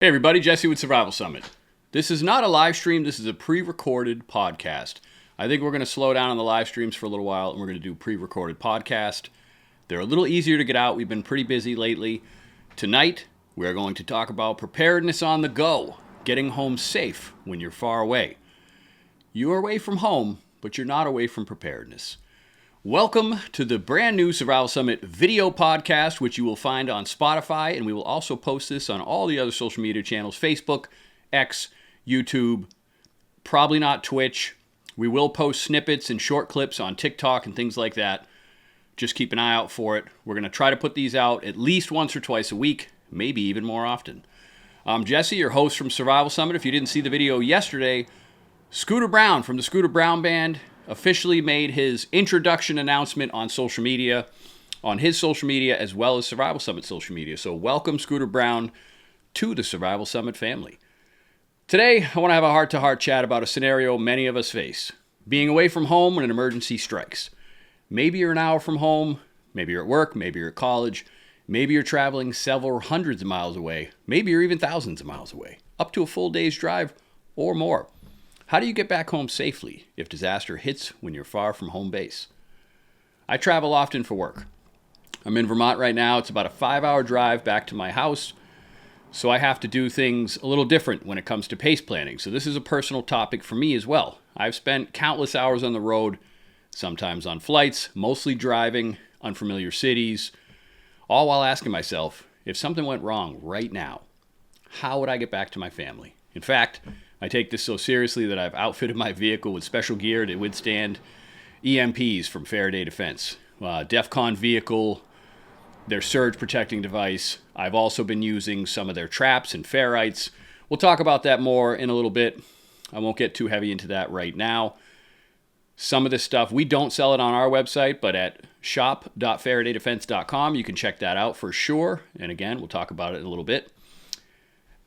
Hey everybody, Jesse with Survival Summit. This is not a live stream, this is a pre-recorded podcast. I think we're going to slow down on the live streams for a little while and we're going to do pre-recorded podcast. They're a little easier to get out. We've been pretty busy lately. Tonight, we're going to talk about preparedness on the go, getting home safe when you're far away. You are away from home, but you're not away from preparedness. Welcome to the brand new Survival Summit video podcast, which you will find on Spotify, and we will also post this on all the other social media channels, Facebook, X, YouTube, probably not Twitch. We will post snippets and short clips on TikTok and things like that. Just keep an eye out for it. We're going to try to put these out at least once or twice a week, maybe even more often. I'm Jesse, your host from Survival Summit. If you didn't see the video yesterday, Scooter Brown from the Scooter Brown Band officially made his introduction announcement on social media, on his social media, as well as Survival Summit social media. So welcome, Scooter Brown, to the Survival Summit family. Today, I want to have a heart-to-heart chat about a scenario many of us face. Being away from home when an emergency strikes. Maybe you're an hour from home, maybe you're at work, maybe you're at college, maybe you're traveling several hundreds of miles away, maybe you're even thousands of miles away, up to a full day's drive or more. How do you get back home safely if disaster hits when you're far from home base? I travel often for work. I'm in Vermont right now. It's about a 5-hour drive back to my house, so I have to do things a little different when it comes to pace planning. So this is a personal topic for me as well. I've spent countless hours on the road, sometimes on flights, mostly driving, unfamiliar cities, all while asking myself, if something went wrong right now, how would I get back to my family? In fact, I take this so seriously that I've outfitted my vehicle with special gear to withstand EMPs from Faraday Defense. DEFCON vehicle, their surge protecting device. I've also been using some of their traps and ferrites. We'll talk about that more in a little bit. I won't get too heavy into that right now. Some of this stuff, we don't sell it on our website, but at shop.faradaydefense.com, you can check that out for sure. And again, we'll talk about it in a little bit.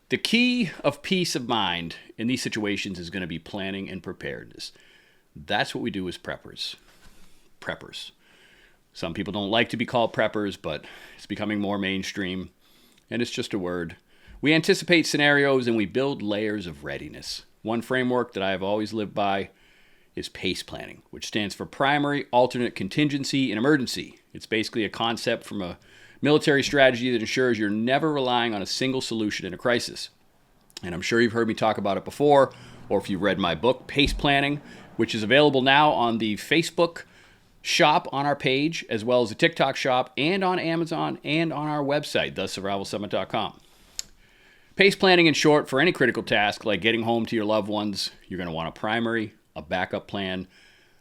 The key of peace of mind in these situations is going to be planning and preparedness. That's what we do as preppers. Preppers. Some people don't like to be called preppers, but it's becoming more mainstream, and it's just a word. We anticipate scenarios and we build layers of readiness. One framework that I have always lived by is PACE planning, which stands for Primary, Alternate, Contingency, and Emergency. It's basically a concept from a military strategy that ensures you're never relying on a single solution in a crisis. And I'm sure you've heard me talk about it before, or if you've read my book, Pace Planning, which is available now on the Facebook shop on our page, as well as the TikTok shop, and on Amazon, and on our website, thesurvivalsummit.com. Pace planning, in short, for any critical task, like getting home to your loved ones, you're going to want a primary, a backup plan.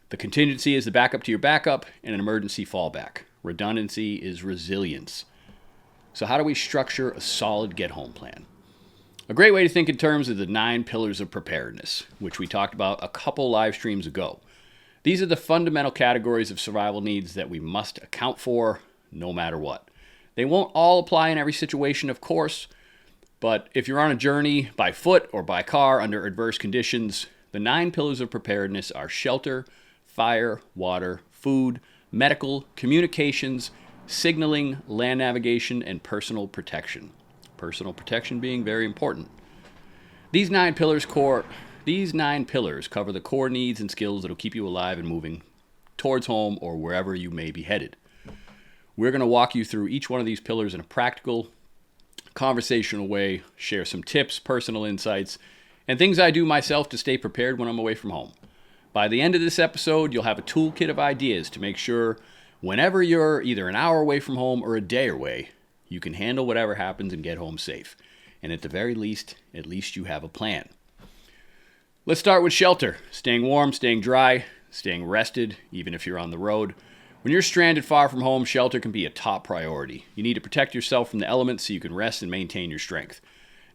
The contingency is the backup to your backup, and an emergency fallback. Redundancy is resilience. So how do we structure a solid get-home plan? A great way to think in terms of the 9 pillars of preparedness, which we talked about a couple live streams ago. These are the fundamental categories of survival needs that we must account for no matter what. They won't all apply in every situation, of course, but if you're on a journey by foot or by car under adverse conditions, the 9 pillars of preparedness are shelter, fire, water, food, medical, communications, signaling, land navigation, and personal protection. Personal protection being very important. These 9 pillars cover the core needs and skills that will keep you alive and moving towards home or wherever you may be headed. We're going to walk you through each one of these pillars in a practical, conversational way, share some tips, personal insights, and things I do myself to stay prepared when I'm away from home. By the end of this episode, you'll have a toolkit of ideas to make sure whenever you're either an hour away from home or a day away, you can handle whatever happens and get home safe. And at the very least, at least you have a plan. Let's start with shelter. Staying warm, staying dry, staying rested, even if you're on the road. When you're stranded far from home, shelter can be a top priority. You need to protect yourself from the elements so you can rest and maintain your strength.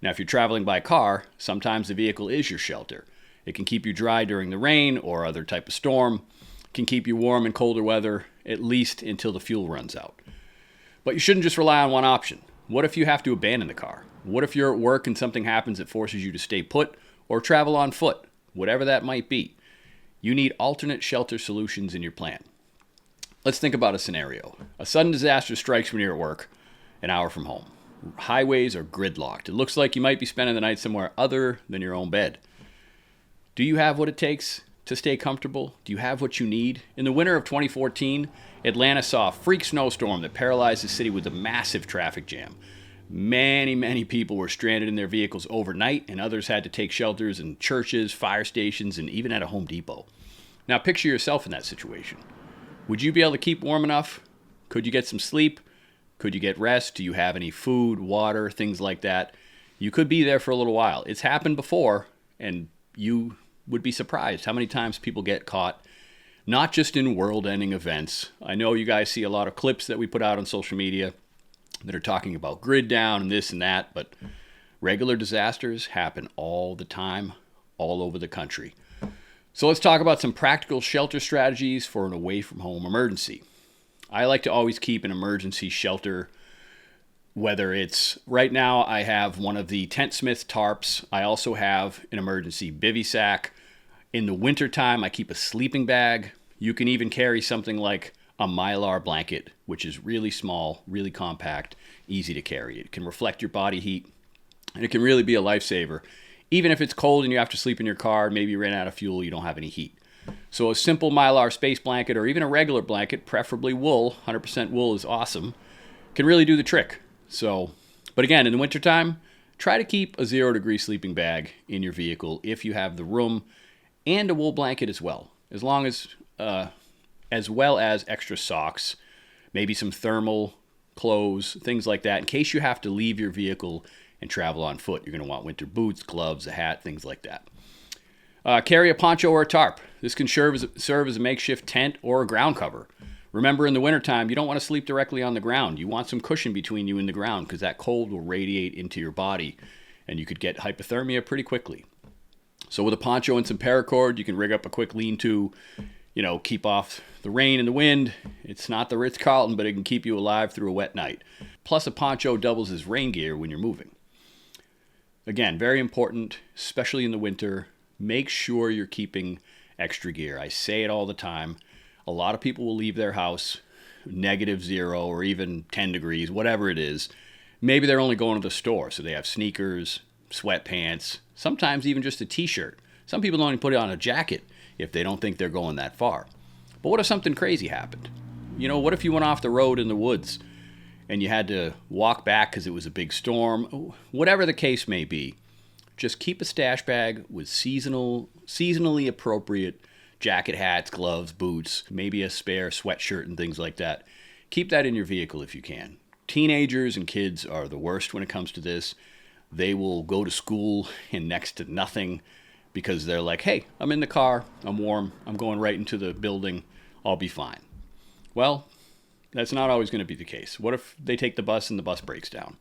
Now, if you're traveling by car, sometimes the vehicle is your shelter. It can keep you dry during the rain or other type of storm. It can keep you warm in colder weather, at least until the fuel runs out. But you shouldn't just rely on one option. What if you have to abandon the car? What if you're at work and something happens that forces you to stay put or travel on foot? Whatever that might be. You need alternate shelter solutions in your plan. Let's think about a scenario. A sudden disaster strikes when you're at work, an hour from home. Highways are gridlocked. It looks like you might be spending the night somewhere other than your own bed. Do you have what it takes to stay comfortable? Do you have what you need? In the winter of 2014, Atlanta saw a freak snowstorm that paralyzed the city with a massive traffic jam. Many people were stranded in their vehicles overnight, and others had to take shelters in churches, fire stations, and even at a Home Depot. Now picture yourself in that situation. Would you be able to keep warm enough? Could you get some sleep? Could you get rest? Do you have any food, water, things like that? You could be there for a little while. It's happened before, and you would be surprised how many times people get caught, not just in world-ending events. I know you guys see a lot of clips that we put out on social media that are talking about grid down and this and that, but regular disasters happen all the time, all over the country. So let's talk about some practical shelter strategies for an away-from-home emergency. I like to always keep an emergency shelter, whether it's, right now I have one of the TentSmith tarps. I also have an emergency bivy sack. In the wintertime, I keep a sleeping bag. You can even carry something like a Mylar blanket, which is really small, really compact, easy to carry. It can reflect your body heat, and it can really be a lifesaver. Even if it's cold and you have to sleep in your car, maybe you ran out of fuel, you don't have any heat. So a simple Mylar space blanket or even a regular blanket, preferably wool, 100% wool is awesome, can really do the trick. So, but again, in the wintertime, try to keep a 0-degree sleeping bag in your vehicle if you have the room, and a wool blanket as well. As well as extra socks, maybe some thermal clothes, things like that, in case you have to leave your vehicle and travel on foot. You're going to want winter boots, gloves, a hat, things like that. Carry a poncho or a tarp. This can serve as a makeshift tent or a ground cover. Remember, in the wintertime, you don't want to sleep directly on the ground. You want some cushion between you and the ground because that cold will radiate into your body and you could get hypothermia pretty quickly. So with a poncho and some paracord, you can rig up a quick lean-to, keep off the rain and the wind. It's not the Ritz-Carlton, but it can keep you alive through a wet night. Plus, a poncho doubles as rain gear when you're moving. Again, very important, especially in the winter. Make sure you're keeping extra gear. I say it all the time. A lot of people will leave their house -0 or even 10 degrees, whatever it is. Maybe they're only going to the store, so they have sneakers, sweatpants, sometimes even just a t-shirt. Some people don't even put on a jacket if they don't think they're going that far. But what if something crazy happened? What if you went off the road in the woods and you had to walk back because it was a big storm? Whatever the case may be, just keep a stash bag with seasonally appropriate jacket, hats, gloves, boots, maybe a spare sweatshirt and things like that. Keep that in your vehicle if you can. Teenagers and kids are the worst when it comes to this. They will go to school in next to nothing because they're like, hey, I'm in the car, I'm warm, I'm going right into the building, I'll be fine. Well, that's not always going to be the case. What if they take the bus and the bus breaks down?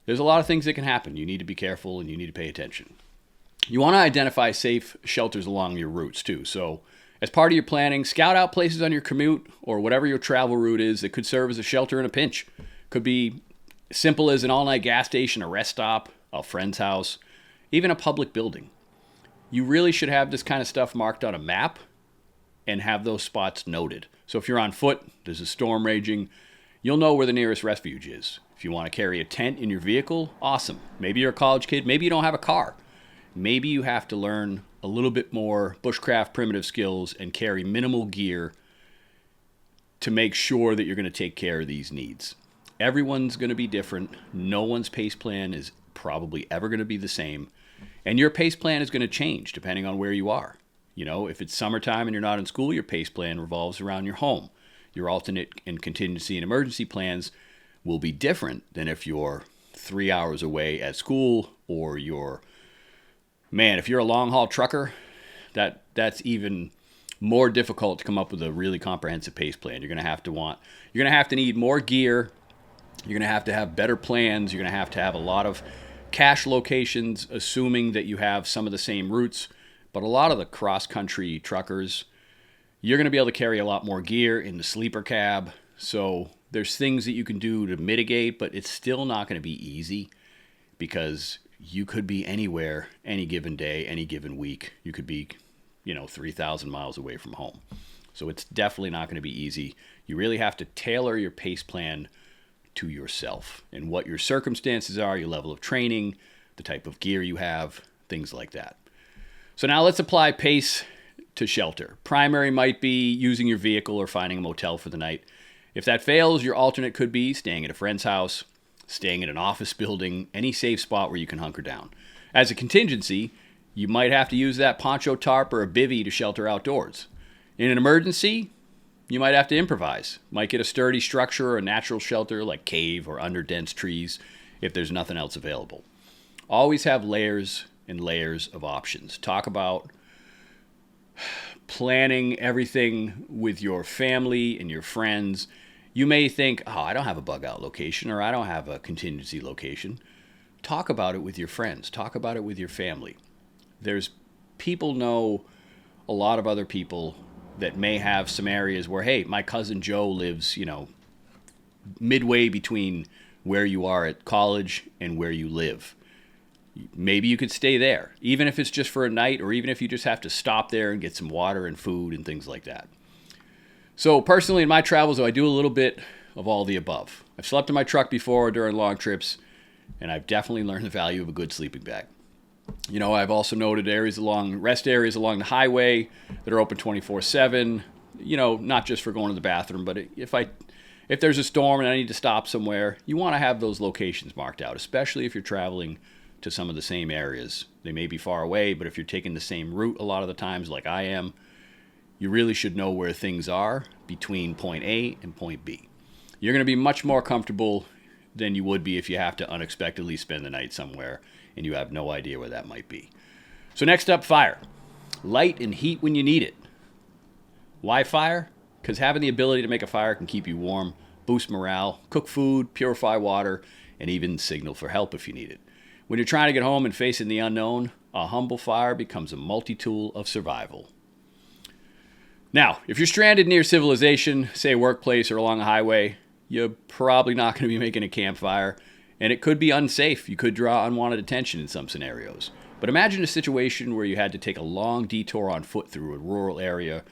There's a lot of things that can happen. You need to be careful and you need to pay attention. You want to identify safe shelters along your routes too. So as part of your planning, scout out places on your commute or whatever your travel route is that could serve as a shelter in a pinch. Could be simple as an all-night gas station, a rest stop, a friend's house, even a public building. You really should have this kind of stuff marked on a map and have those spots noted. So if you're on foot, there's a storm raging, you'll know where the nearest refuge is. If you want to carry a tent in your vehicle, awesome. Maybe you're a college kid, maybe you don't have a car. Maybe you have to learn a little bit more bushcraft primitive skills and carry minimal gear to make sure that you're going to take care of these needs. Everyone's going to be different. No one's pace plan is probably ever going to be the same. And your pace plan is going to change depending on where you are. If it's summertime and you're not in school, your pace plan revolves around your home. Your alternate and contingency and emergency plans will be different than if you're 3 hours away at school or if you're a long haul trucker, that's even more difficult to come up with a really comprehensive pace plan. You're going to have to need more gear. You're going to have better plans. You're going to have a lot of cache locations, assuming that you have some of the same routes. But a lot of the cross-country truckers, you're going to be able to carry a lot more gear in the sleeper cab. So there's things that you can do to mitigate, but it's still not going to be easy because you could be anywhere, any given day, any given week. You could be, 3,000 miles away from home. So it's definitely not going to be easy. You really have to tailor your pace plan to yourself and what your circumstances are, your level of training, the type of gear you have, things like that. So now let's apply PACE to shelter. Primary might be using your vehicle or finding a motel for the night. If that fails, your alternate could be staying at a friend's house, staying in an office building, any safe spot where you can hunker down. As a contingency, you might have to use that poncho tarp or a bivvy to shelter outdoors. In an emergency, you might have to improvise. Might get a sturdy structure or a natural shelter like cave or under dense trees if there's nothing else available. Always have layers and layers of options. Talk about planning everything with your family and your friends. You may think, oh, I don't have a bug out location or I don't have a contingency location. Talk about it with your friends. Talk about it with your family. People know a lot of other people that may have some areas where, hey, my cousin Joe lives, midway between where you are at college and where you live. Maybe you could stay there, even if it's just for a night, or even if you just have to stop there and get some water and food and things like that. So personally, in my travels, though, I do a little bit of all the above. I've slept in my truck before during long trips, and I've definitely learned the value of a good sleeping bag. I've also noted rest areas along the highway that are open 24/7, not just for going to the bathroom, but if there's a storm and I need to stop somewhere, you want to have those locations marked out, especially if you're traveling to some of the same areas. They may be far away, but if you're taking the same route a lot of the times, like I am, you really should know where things are between point A and point B. You're going to be much more comfortable than you would be if you have to unexpectedly spend the night somewhere and you have no idea where that might be. So next up, fire. Light and heat when you need it. Why fire? Because having the ability to make a fire can keep you warm, boost morale, cook food, purify water, and even signal for help if you need it. When you're trying to get home and facing the unknown, a humble fire becomes a multi-tool of survival. Now, if you're stranded near civilization, say a workplace or along a highway, you're probably not going to be making a campfire, and it could be unsafe. You could draw unwanted attention in some scenarios. But imagine a situation where you had to take a long detour on foot through a rural area,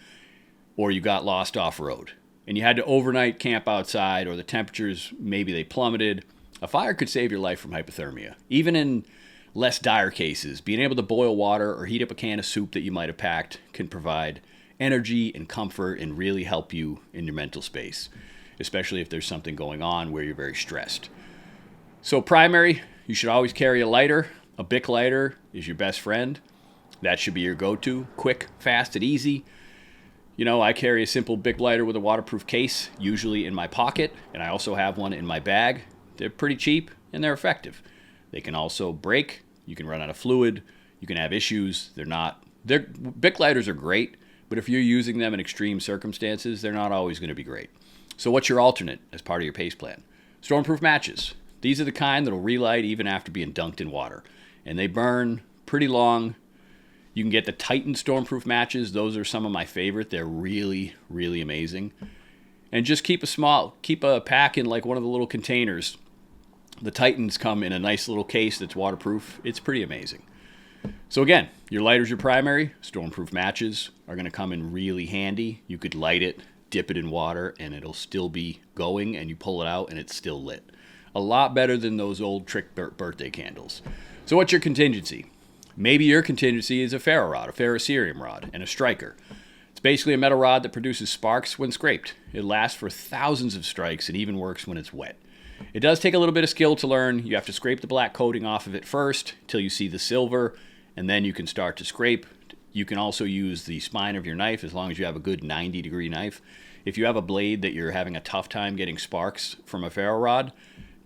or you got lost off-road, and you had to overnight camp outside, or the temperatures, maybe they plummeted. A fire could save your life from hypothermia. Even in less dire cases, being able to boil water or heat up a can of soup that you might have packed can provide energy and comfort and really help you in your mental space, especially if there's something going on where you're very stressed. So primary, you should always carry a lighter. A Bic lighter is your best friend. That should be your go-to. Quick, fast, and easy. I carry a simple Bic lighter with a waterproof case, usually in my pocket, and I also have one in my bag. They're pretty cheap and they're effective. They can also break. You can run out of fluid. You can have issues. Bic lighters are great, but if you're using them in extreme circumstances, they're not always going to be great. So what's your alternate as part of your PACE plan? Stormproof matches. These are the kind that'll relight even after being dunked in water, and they burn pretty long. You can get the Titan Stormproof matches. Those are some of my favorite. They're really, really amazing. And just keep a pack in like one of the little containers. The Titans come in a nice little case that's waterproof. It's pretty amazing. So again, your lighter's your primary. Stormproof matches are going to come in really handy. You could light it, dip it in water, and it'll still be going, and you pull it out and it's still lit. A lot better than those old trick birthday candles. So what's your contingency? Maybe your contingency is a ferro rod, a ferrocerium rod, and a striker. It's basically a metal rod that produces sparks when scraped. It lasts for thousands of strikes and even works when it's wet. It does take a little bit of skill to learn. You have to scrape the black coating off of it first till you see the silver, and then you can start to scrape. You can also use the spine of your knife as long as you have a good 90-degree knife. If you have a blade that you're having a tough time getting sparks from a ferro rod,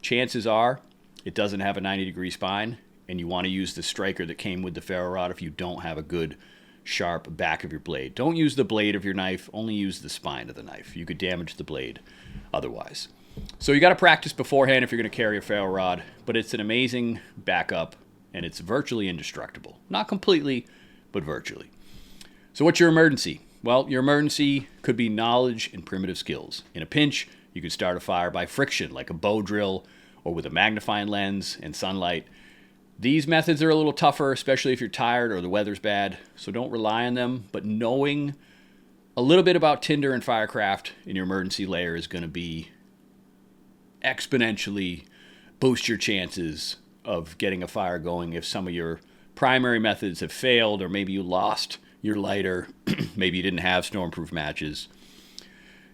chances are it doesn't have a 90-degree spine, and you want to use the striker that came with the ferro rod if you don't have a good sharp back of your blade. Don't use the blade of your knife, only use the spine of the knife. You could damage the blade otherwise. So you got to practice beforehand if you're going to carry a ferro rod, but it's an amazing backup, and it's virtually indestructible. Not completely, but virtually. So what's your emergency? Well, your emergency could be knowledge and primitive skills. In a pinch, you could start a fire by friction, like a bow drill, or with a magnifying lens and sunlight. These methods are a little tougher, especially if you're tired or the weather's bad, so don't rely on them. But knowing a little bit about tinder and Firecraft in your emergency layer is going to be exponentially boost your chances of getting a fire going if some of your primary methods have failed, or maybe you lost your lighter, maybe you didn't have stormproof matches.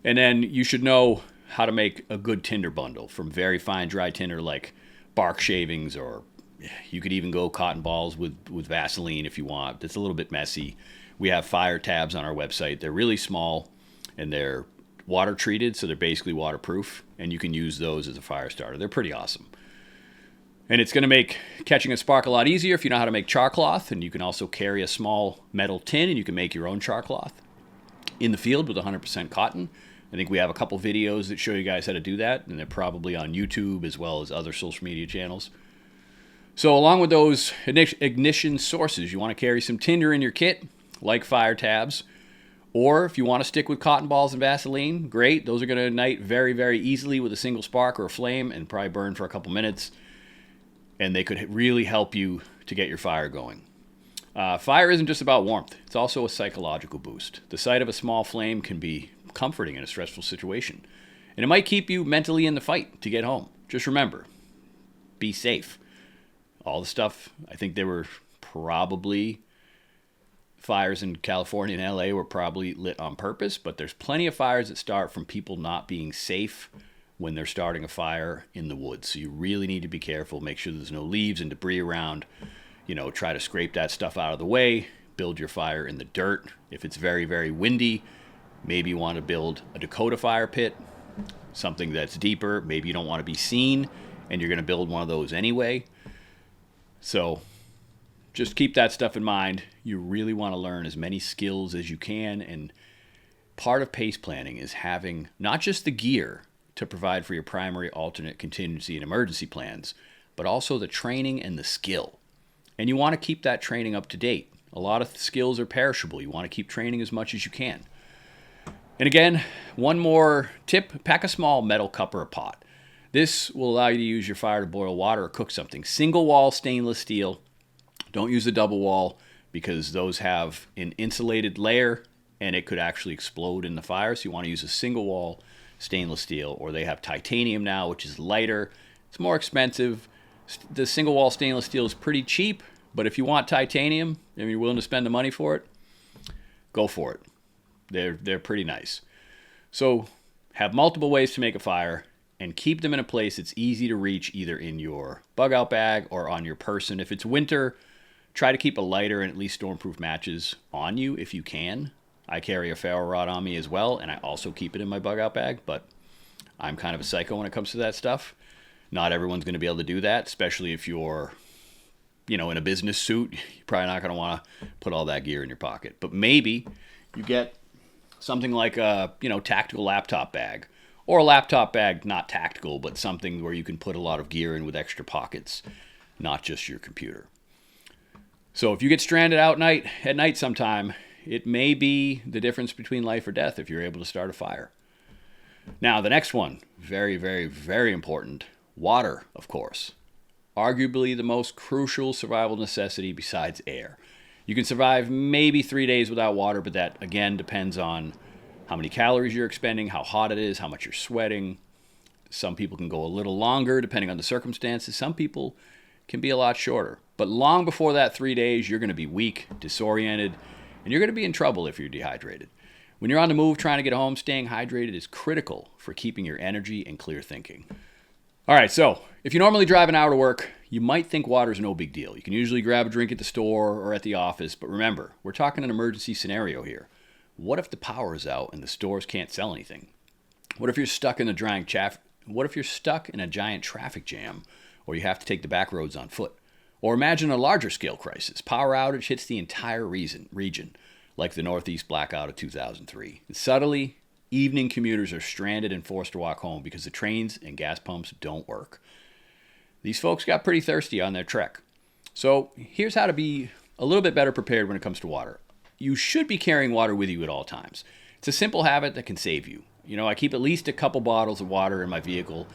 And then you should know how to make a good tinder bundle from very fine dry tinder like bark shavings, or you could even go cotton balls with Vaseline if you want. It's a little bit messy. We have fire tabs on our website. They're really small and they're water treated, so they're basically waterproof, and you can use those as a fire starter. They're pretty awesome. And it's going to make catching a spark a lot easier if you know how to make char cloth, and you can also carry a small metal tin and you can make your own char cloth in the field with 100% cotton. I think we have a couple videos that show you guys how to do that, and they're probably on YouTube as well as other social media channels. So along with those ignition sources, you want to carry some tinder in your kit, like fire tabs. Or if you want to stick with cotton balls and Vaseline, great. Those are going to ignite very, very easily with a single spark or a flame and probably burn for a couple minutes. And they could really help you to get your fire going. Fire isn't just about warmth. It's also a psychological boost. The sight of a small flame can be comforting in a stressful situation. And it might keep you mentally in the fight to get home. Just remember, be safe. All the stuff, I think there were probably fires in California and LA were probably lit on purpose, but there's plenty of fires that start from people not being safe when they're starting a fire in the woods. So you really need to be careful, make sure there's no leaves and debris around. Try to scrape that stuff out of the way, build your fire in the dirt. If it's very, very windy, maybe you want to build a Dakota fire pit, something that's deeper. Maybe you don't want to be seen and you're going to build one of those anyway. So just keep that stuff in mind. You really want to learn as many skills as you can, and part of pace planning is having not just the gear to provide for your primary, alternate, contingency, and emergency plans, but also the training and the skill. And you want to keep that training up to date. A lot of skills are perishable. You want to keep training as much as you can. And again, one more tip, pack a small metal cup or a pot. This will allow you to use your fire to boil water or cook something. Single wall stainless steel. Don't use the double wall because those have an insulated layer and it could actually explode in the fire. So you want to use a single wall stainless steel, or they have titanium now, which is lighter. It's more expensive. The single wall stainless steel is pretty cheap, but if you want titanium and you're willing to spend the money for it, go for it. They're pretty nice. So have multiple ways to make a fire and keep them in a place that's easy to reach, either in your bug out bag or on your person. If it's winter, try to keep a lighter and at least stormproof matches on you if you can. I carry a ferro rod on me as well, and I also keep it in my bug out bag, but I'm kind of a psycho when it comes to that stuff. Not everyone's going to be able to do that, especially if you're, in a business suit. You're probably not going to want to put all that gear in your pocket. But maybe you get something like a, tactical laptop bag, or a laptop bag, not tactical, but something where you can put a lot of gear in with extra pockets, not just your computer. So if you get stranded out at night sometime, it may be the difference between life or death if you're able to start a fire. Now, the next one, very, very, very important, water, of course. Arguably the most crucial survival necessity besides air. You can survive maybe 3 days without water, but that, again, depends on how many calories you're expending, how hot it is, how much you're sweating. Some people can go a little longer, depending on the circumstances. Some people can be a lot shorter. But long before that 3 days, you're going to be weak, disoriented, and you're going to be in trouble if you're dehydrated. When you're on the move trying to get home, staying hydrated is critical for keeping your energy and clear thinking. All right, so if you normally drive an hour to work, you might think water's no big deal. You can usually grab a drink at the store or at the office, but remember, we're talking an emergency scenario here. What if the power is out and the stores can't sell anything? What if you're stuck in a giant traffic jam, or you have to take the back roads on foot? Or imagine a larger scale crisis. Power outage hits the entire region, like the Northeast blackout of 2003. And subtly, evening commuters are stranded and forced to walk home because the trains and gas pumps don't work. These folks got pretty thirsty on their trek. So here's how to be a little bit better prepared when it comes to water. You should be carrying water with you at all times. It's a simple habit that can save you. I keep at least a couple bottles of water in my vehicle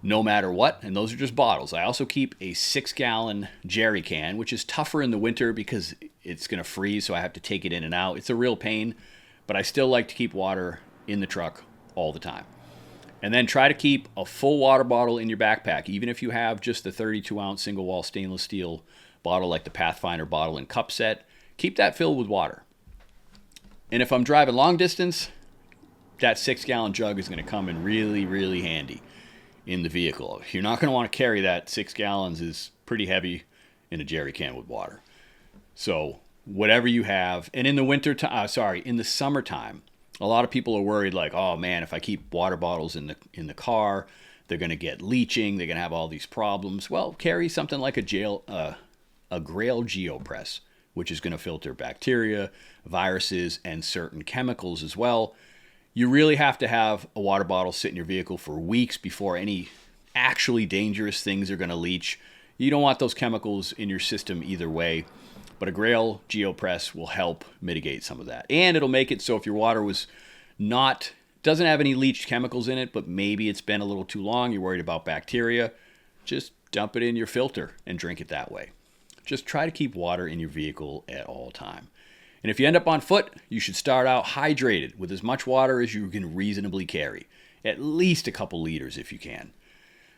no matter what, and those are just bottles. I also keep a 6-gallon jerry can, which is tougher in the winter because it's going to freeze, so I have to take it in and out. It's a real pain, but I still like to keep water in the truck all the time. And then try to keep a full water bottle in your backpack, even if you have just the 32-ounce single-wall stainless steel bottle like the Pathfinder bottle and cup set. Keep that filled with water. And if I'm driving long distance, that 6-gallon jug is going to come in really, really handy in the vehicle. You're not going to want to carry that. 6 gallons is pretty heavy in a jerry can with water. So whatever you have. And in the in the summertime, a lot of people are worried like, oh man, if I keep water bottles in the car, they're going to get leaching. They're going to have all these problems. Well, carry something like a Grail GeoPress, which is going to filter bacteria, viruses, and certain chemicals as well. You really have to have a water bottle sit in your vehicle for weeks before any actually dangerous things are going to leach. You don't want those chemicals in your system either way, but a Grail GeoPress will help mitigate some of that. And it'll make it so if your water doesn't have any leached chemicals in it, but maybe it's been a little too long, you're worried about bacteria, just dump it in your filter and drink it that way. Just try to keep water in your vehicle at all time. And if you end up on foot, you should start out hydrated with as much water as you can reasonably carry. At least a couple liters if you can.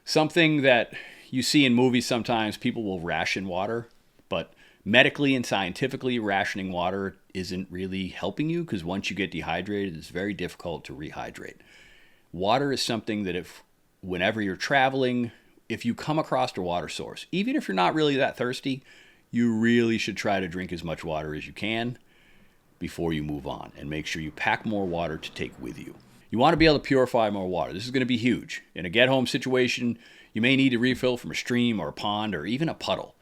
Something that you see in movies sometimes, people will ration water, but medically and scientifically, rationing water isn't really helping you because once you get dehydrated, it's very difficult to rehydrate. Water is something that whenever you're traveling, if you come across a water source, even if you're not really that thirsty, you really should try to drink as much water as you can before you move on, and make sure you pack more water to take with you. You want to be able to purify more water. This is going to be huge. In a get-home situation, you may need to refill from a stream or a pond or even a puddle.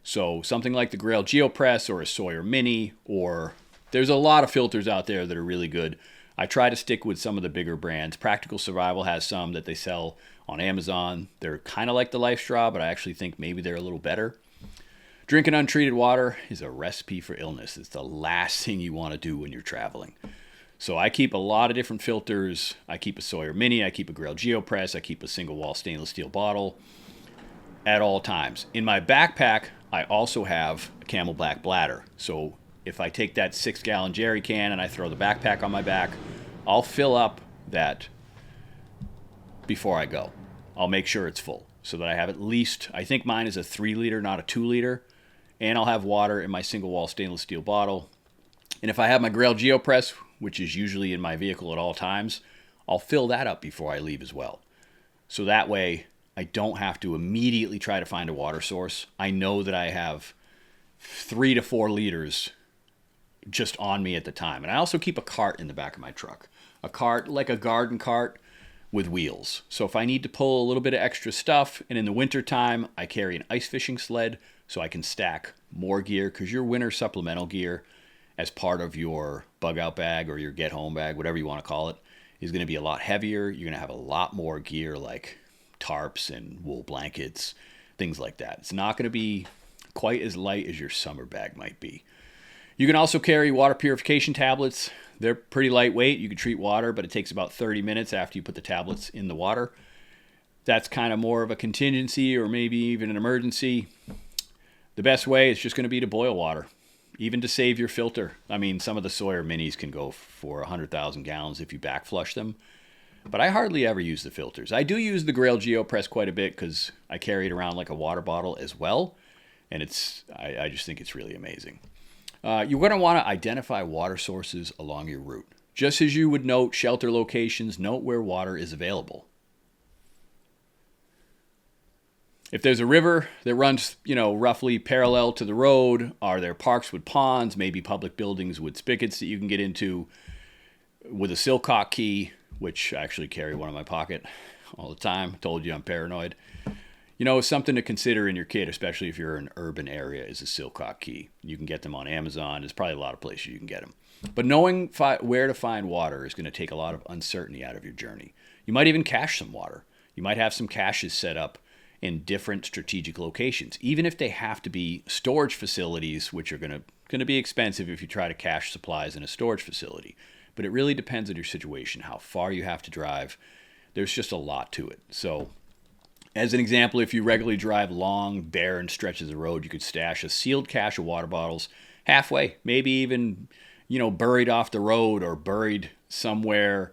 So something like the Grail GeoPress or a Sawyer Mini, or there's a lot of filters out there that are really good. I try to stick with some of the bigger brands. Practical Survival has some that they sell on Amazon. They're kind of like the Life Straw, but I actually think maybe they're a little better. Drinking untreated water is a recipe for illness. It's the last thing you want to do when you're traveling. So I keep a lot of different filters. I keep a Sawyer Mini. I keep a Grail GeoPress. I keep a single-wall stainless steel bottle at all times. In my backpack, I also have a Camelback bladder. So if I take that 6-gallon jerry can and I throw the backpack on my back, I'll fill up that before I go. I'll make sure it's full so that I have at least, I think mine is a 3-liter, not a 2-liter. And I'll have water in my single-wall stainless steel bottle. And if I have my Grail GeoPress, which is usually in my vehicle at all times, I'll fill that up before I leave as well. So that way, I don't have to immediately try to find a water source. I know that I have 3 to 4 liters just on me at the time. And I also keep a cart in the back of my truck. A cart, like a garden cart with wheels. So if I need to pull a little bit of extra stuff, and in the wintertime, I carry an ice fishing sled so I can stack more gear, because your winter supplemental gear as part of your bug-out bag or your get-home bag, whatever you want to call it, is going to be a lot heavier. You're going to have a lot more gear like tarps and wool blankets, things like that. It's not going to be quite as light as your summer bag might be. You can also carry water purification tablets. They're pretty lightweight. You can treat water, but it takes about 30 minutes after you put the tablets in the water. That's kind of more of a contingency or maybe even an emergency. The best way is just going to be to boil water, even to save your filter. I mean, some of the Sawyer Minis can go for 100,000 gallons if you back flush them. But I hardly ever use the filters. I do use the Grail GeoPress quite a bit because I carry it around like a water bottle as well. And I just think it's really amazing. You're going to want to identify water sources along your route. Just as you would note shelter locations, note where water is available. If there's a river that runs, roughly parallel to the road, are there parks with ponds, maybe public buildings with spigots that you can get into with a Silcock key, which I actually carry one in my pocket all the time. Told you I'm paranoid. Something to consider in your kit, especially if you're in an urban area, is a Silcock key. You can get them on Amazon. There's probably a lot of places you can get them. But knowing where to find water is going to take a lot of uncertainty out of your journey. You might even cache some water. You might have some caches set up in different strategic locations, even if they have to be storage facilities, which are going to be expensive if you try to cache supplies in a storage facility. But it really depends on your situation, how far you have to drive. There's just a lot to it. So as an example, if you regularly drive long, barren stretches of road, you could stash a sealed cache of water bottles halfway, maybe even, buried off the road or buried somewhere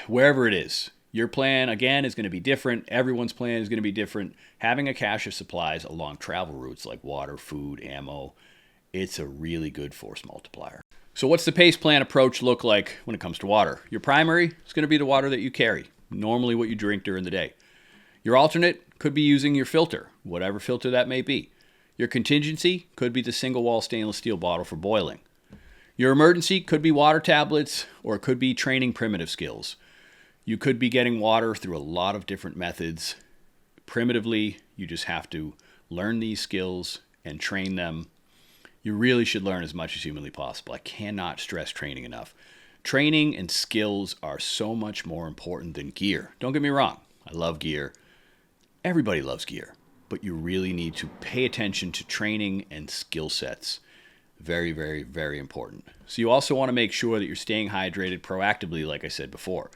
wherever it is. Your plan, again, is going to be different. Everyone's plan is going to be different. Having a cache of supplies along travel routes like water, food, ammo, it's a really good force multiplier. So what's the pace plan approach look like when it comes to water? Your primary is going to be the water that you carry, normally what you drink during the day. Your alternate could be using your filter, whatever filter that may be. Your contingency could be the single wall stainless steel bottle for boiling. Your emergency could be water tablets, or it could be training primitive skills. You could be getting water through a lot of different methods. Primitively, you just have to learn these skills and train them. You really should learn as much as humanly possible. I cannot stress training enough. Training and skills are so much more important than gear. Don't get me wrong. I love gear. Everybody loves gear. But you really need to pay attention to training and skill sets. Very, very, very important. So you also want to make sure that you're staying hydrated proactively, like I said before.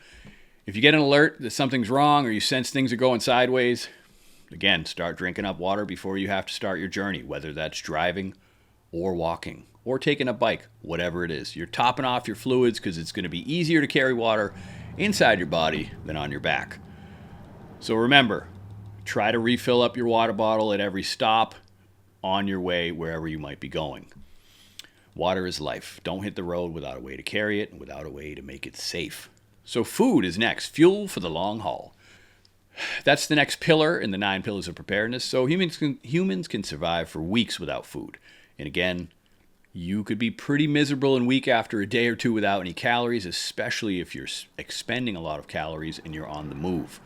If you get an alert that something's wrong or you sense things are going sideways, again, start drinking up water before you have to start your journey, whether that's driving or walking or taking a bike, whatever it is. You're topping off your fluids because it's going to be easier to carry water inside your body than on your back. So remember, try to refill up your water bottle at every stop on your way wherever you might be going. Water is life. Don't hit the road without a way to carry it and without a way to make it safe. So food is next. Fuel for the long haul. That's the next pillar in the 9 pillars of preparedness. So humans can survive for weeks without food. And again, you could be pretty miserable and weak after a day or two without any calories, especially if you're expending a lot of calories and you're on the move.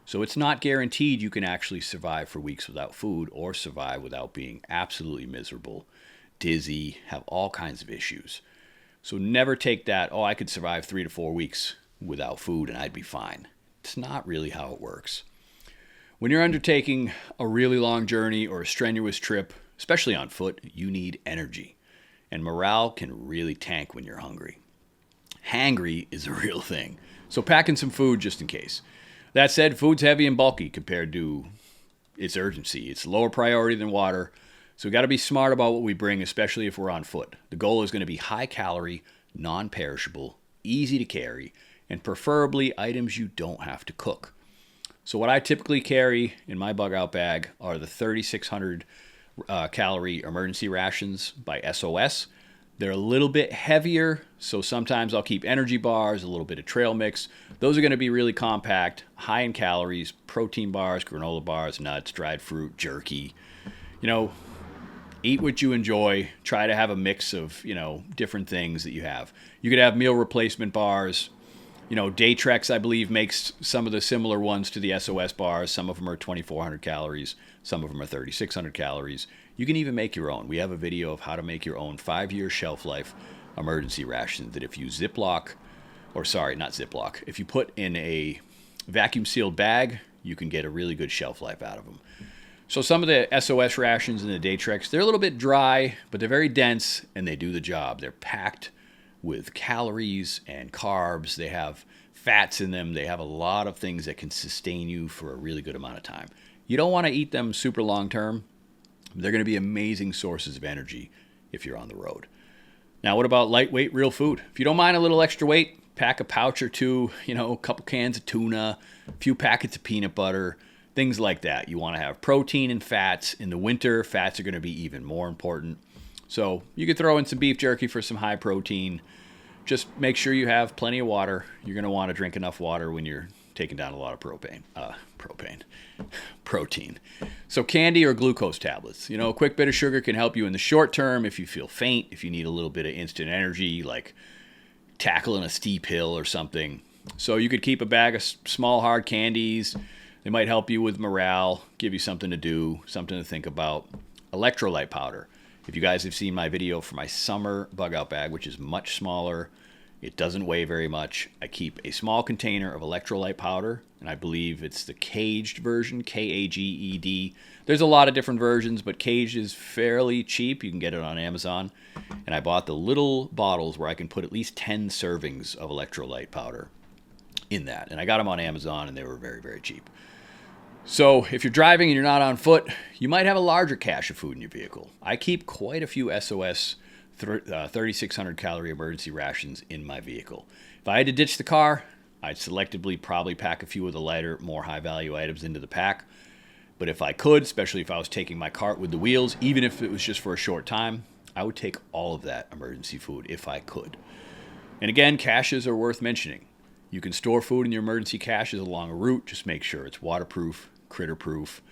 So it's not guaranteed you can actually survive for weeks without food or survive without being absolutely miserable, dizzy, have all kinds of issues. So never take that, I could survive 3 to 4 weeks without food and I'd be fine. It's not really how it works. When you're undertaking a really long journey or a strenuous trip, especially on foot, you need energy. And morale can really tank when you're hungry. Hangry is a real thing. So pack in some food just in case. That said, food's heavy and bulky compared to its urgency. It's lower priority than water. So we've got to be smart about what we bring, especially if we're on foot. The goal is going to be high calorie, non-perishable, easy to carry, and preferably items you don't have to cook. So what I typically carry in my bug out bag are the 3,600 calorie emergency rations by SOS. They're a little bit heavier, so sometimes I'll keep energy bars, a little bit of trail mix. Those are going to be really compact, high in calories, protein bars, granola bars, nuts, dried fruit, jerky. Eat what you enjoy. Try to have a mix of, different things that you have. You could have meal replacement bars. Daytrex, I believe, makes some of the similar ones to the SOS bars. Some of them are 2,400 calories. Some of them are 3,600 calories. You can even make your own. We have a video of how to make your own 5-year shelf life emergency rations that if you if you put in a vacuum sealed bag, you can get a really good shelf life out of them. So some of the SOS rations and the Daytrex, they're a little bit dry, but they're very dense and they do the job. They're packed with calories and carbs. They have fats in them. They have a lot of things that can sustain you for a really good amount of time. You don't want to eat them super long term. They're going to be amazing sources of energy if you're on the road. Now, what about lightweight real food? If you don't mind a little extra weight, pack a pouch or two, a couple cans of tuna, a few packets of peanut butter, things like that. You want to have protein and fats. In the winter, fats are going to be even more important. So you could throw in some beef jerky for some high protein. Just make sure you have plenty of water. You're going to want to drink enough water when you're taking down a lot of protein. So candy or glucose tablets. A quick bit of sugar can help you in the short term if you feel faint, if you need a little bit of instant energy, like tackling a steep hill or something. So you could keep a bag of small hard candies. They might help you with morale, give you something to do, something to think about. Electrolyte powder. If you guys have seen my video for my summer bug out bag, which is much smaller, it doesn't weigh very much. I keep a small container of electrolyte powder, and I believe it's the caged version, Kaged. There's a lot of different versions, but caged is fairly cheap. You can get it on Amazon. And I bought the little bottles where I can put at least 10 servings of electrolyte powder in that. And I got them on Amazon, and they were very, very cheap. So if you're driving and you're not on foot, you might have a larger cache of food in your vehicle. I keep quite a few SOS 3,600 calorie emergency rations in my vehicle. If I had to ditch the car, I'd selectively probably pack a few of the lighter, more high-value items into the pack. But if I could, especially if I was taking my cart with the wheels, even if it was just for a short time, I would take all of that emergency food if I could. And again, caches are worth mentioning. You can store food in your emergency caches along a route. Just make sure it's waterproof, critter-proof.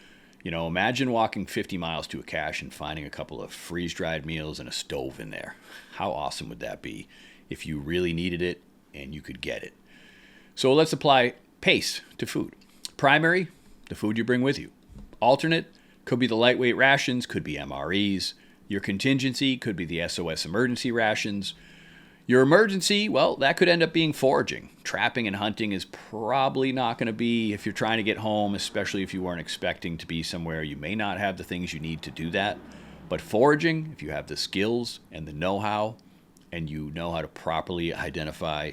Imagine walking 50 miles to a cache and finding a couple of freeze-dried meals and a stove in there. How awesome would that be if you really needed it and you could get it? So let's apply PACE to food. Primary, the food you bring with you. Alternate, could be the lightweight rations, could be MREs. Your contingency could be the SOS emergency rations. Your emergency, well, that could end up being foraging. Trapping and hunting is probably not going to be, if you're trying to get home, especially if you weren't expecting to be somewhere, you may not have the things you need to do that. But foraging, if you have the skills and the know-how, and you know how to properly identify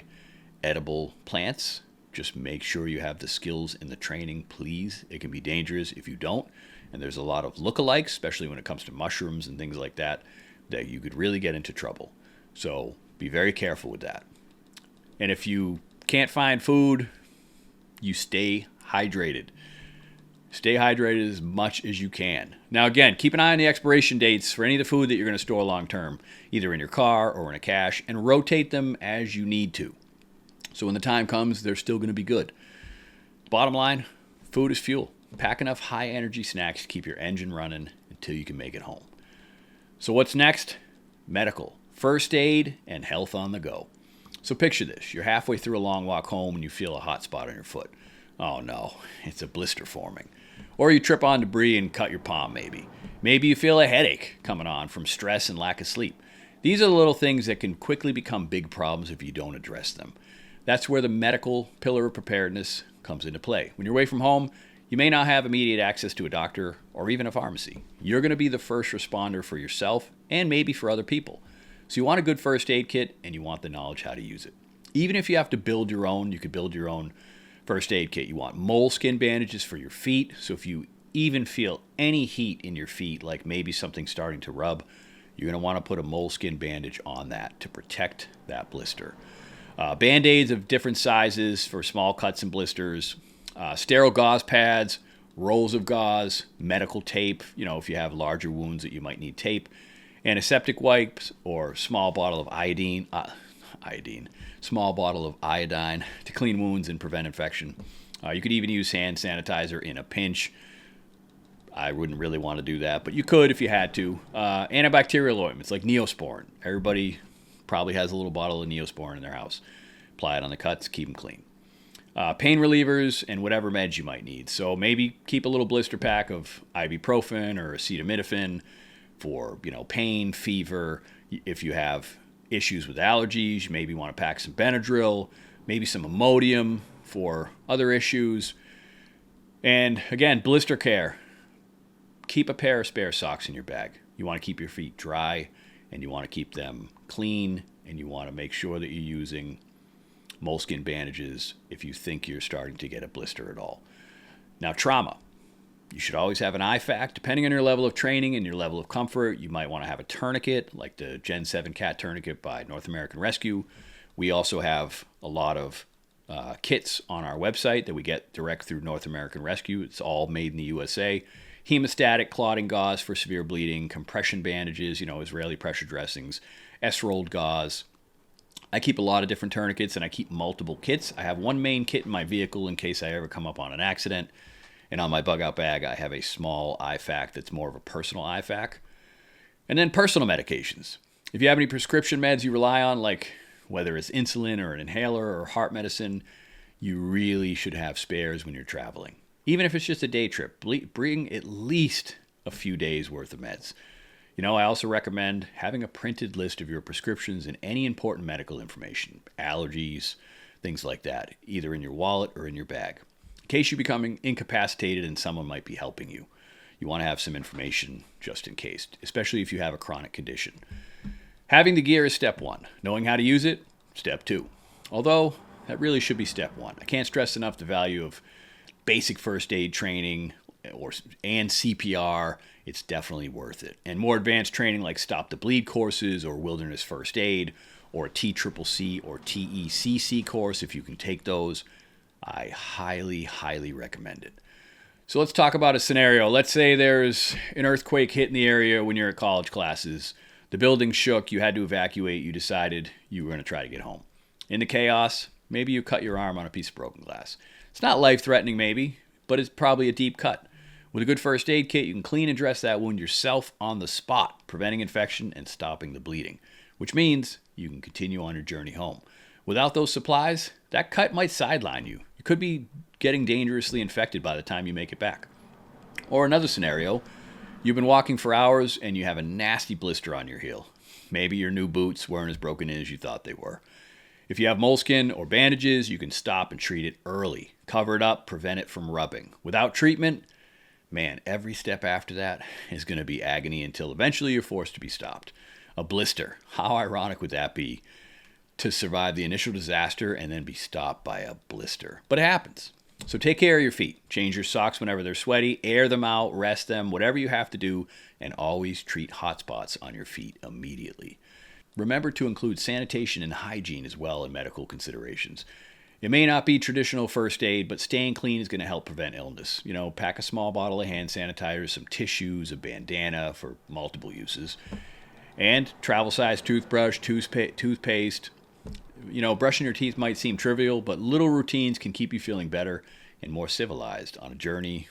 edible plants, just make sure you have the skills and the training, please. It can be dangerous if you don't. And there's a lot of lookalikes, especially when it comes to mushrooms and things like that, that you could really get into trouble. So be very careful with that. And if you can't find food, you stay hydrated. Stay hydrated as much as you can. Now, again, keep an eye on the expiration dates for any of the food that you're going to store long term, either in your car or in a cache, and rotate them as you need to. So when the time comes, they're still going to be good. Bottom line, food is fuel. Pack enough high-energy snacks to keep your engine running until you can make it home. So what's next? Medical, first aid, and health on the go. So picture this. You're halfway through a long walk home and you feel a hot spot on your foot. Oh no, it's a blister forming. Or you trip on debris and cut your palm maybe. Maybe you feel a headache coming on from stress and lack of sleep. These are the little things that can quickly become big problems if you don't address them. That's where the medical pillar of preparedness comes into play. When you're away from home, you may not have immediate access to a doctor or even a pharmacy. You're going to be the first responder for yourself and maybe for other people. So you want a good first aid kit and you want the knowledge how to use it. Even if you have to build your own, you could build your own first aid kit. You want moleskin bandages for your feet. So if you even feel any heat in your feet, like maybe something starting to rub, you're going to want to put a moleskin bandage on that to protect that blister. Band-aids of different sizes for small cuts and blisters. Sterile gauze pads, rolls of gauze, medical tape, if you have larger wounds that you might need tape, antiseptic wipes or small bottle of small bottle of iodine to clean wounds and prevent infection. You could even use hand sanitizer in a pinch. I wouldn't really want to do that, but you could if you had to. Antibacterial ointments like Neosporin. Everybody probably has a little bottle of Neosporin in their house. Apply it on the cuts, keep them clean. Pain relievers and whatever meds you might need. So maybe keep a little blister pack of ibuprofen or acetaminophen for pain, fever. If you have issues with allergies, you maybe want to pack some Benadryl, maybe some Imodium for other issues. And again, blister care. Keep a pair of spare socks in your bag. You want to keep your feet dry and you want to keep them clean and you want to make sure that you're using moleskin bandages if you think you're starting to get a blister at all. Now, trauma. You should always have an IFAK. Depending on your level of training and your level of comfort, you might want to have a tourniquet, like the Gen 7 Cat Tourniquet by North American Rescue. We also have a lot of kits on our website that we get direct through North American Rescue. It's all made in the USA. Hemostatic clotting gauze for severe bleeding, compression bandages, Israeli pressure dressings, S-rolled gauze. I keep a lot of different tourniquets and I keep multiple kits. I have one main kit in my vehicle in case I ever come up on an accident. And on my bug-out bag, I have a small IFAK that's more of a personal IFAK. And then personal medications. If you have any prescription meds you rely on, like whether it's insulin or an inhaler or heart medicine, you really should have spares when you're traveling. Even if it's just a day trip, bring at least a few days worth of meds. I also recommend having a printed list of your prescriptions and any important medical information, allergies, things like that, either in your wallet or in your bag. In case you're becoming incapacitated and someone might be helping you, you want to have some information just in case, especially if you have a chronic condition. Having the gear is step one. Knowing how to use it, step two. Although, that really should be step one. I can't stress enough the value of basic first aid training and CPR. It's definitely worth it. And more advanced training like Stop the Bleed courses or Wilderness First Aid or a TCCC or TECC course, if you can take those, I highly, highly recommend it. So let's talk about a scenario. Let's say there's an earthquake hit in the area when you're at college classes. The building shook, you had to evacuate, you decided you were going to try to get home. In the chaos, maybe you cut your arm on a piece of broken glass. It's not life-threatening maybe, but it's probably a deep cut. With a good first aid kit, you can clean and dress that wound yourself on the spot, preventing infection and stopping the bleeding, which means you can continue on your journey home. Without those supplies, that cut might sideline you. You could be getting dangerously infected by the time you make it back. Or another scenario, you've been walking for hours and you have a nasty blister on your heel. Maybe your new boots weren't as broken in as you thought they were. If you have moleskin or bandages, you can stop and treat it early. Cover it up, prevent it from rubbing. Without treatment, man, every step after that is going to be agony until eventually you're forced to be stopped. A blister, how ironic would that be to survive the initial disaster and then be stopped by a blister? But it happens. So take care of your feet. Change your socks whenever they're sweaty, air them out, rest them, whatever you have to do, and always treat hot spots on your feet immediately. Remember to include sanitation and hygiene as well in medical considerations. It may not be traditional first aid, but staying clean is going to help prevent illness. Pack a small bottle of hand sanitizer, some tissues, a bandana for multiple uses, and travel-sized toothbrush, toothpaste. Brushing your teeth might seem trivial, but little routines can keep you feeling better and more civilized on a journey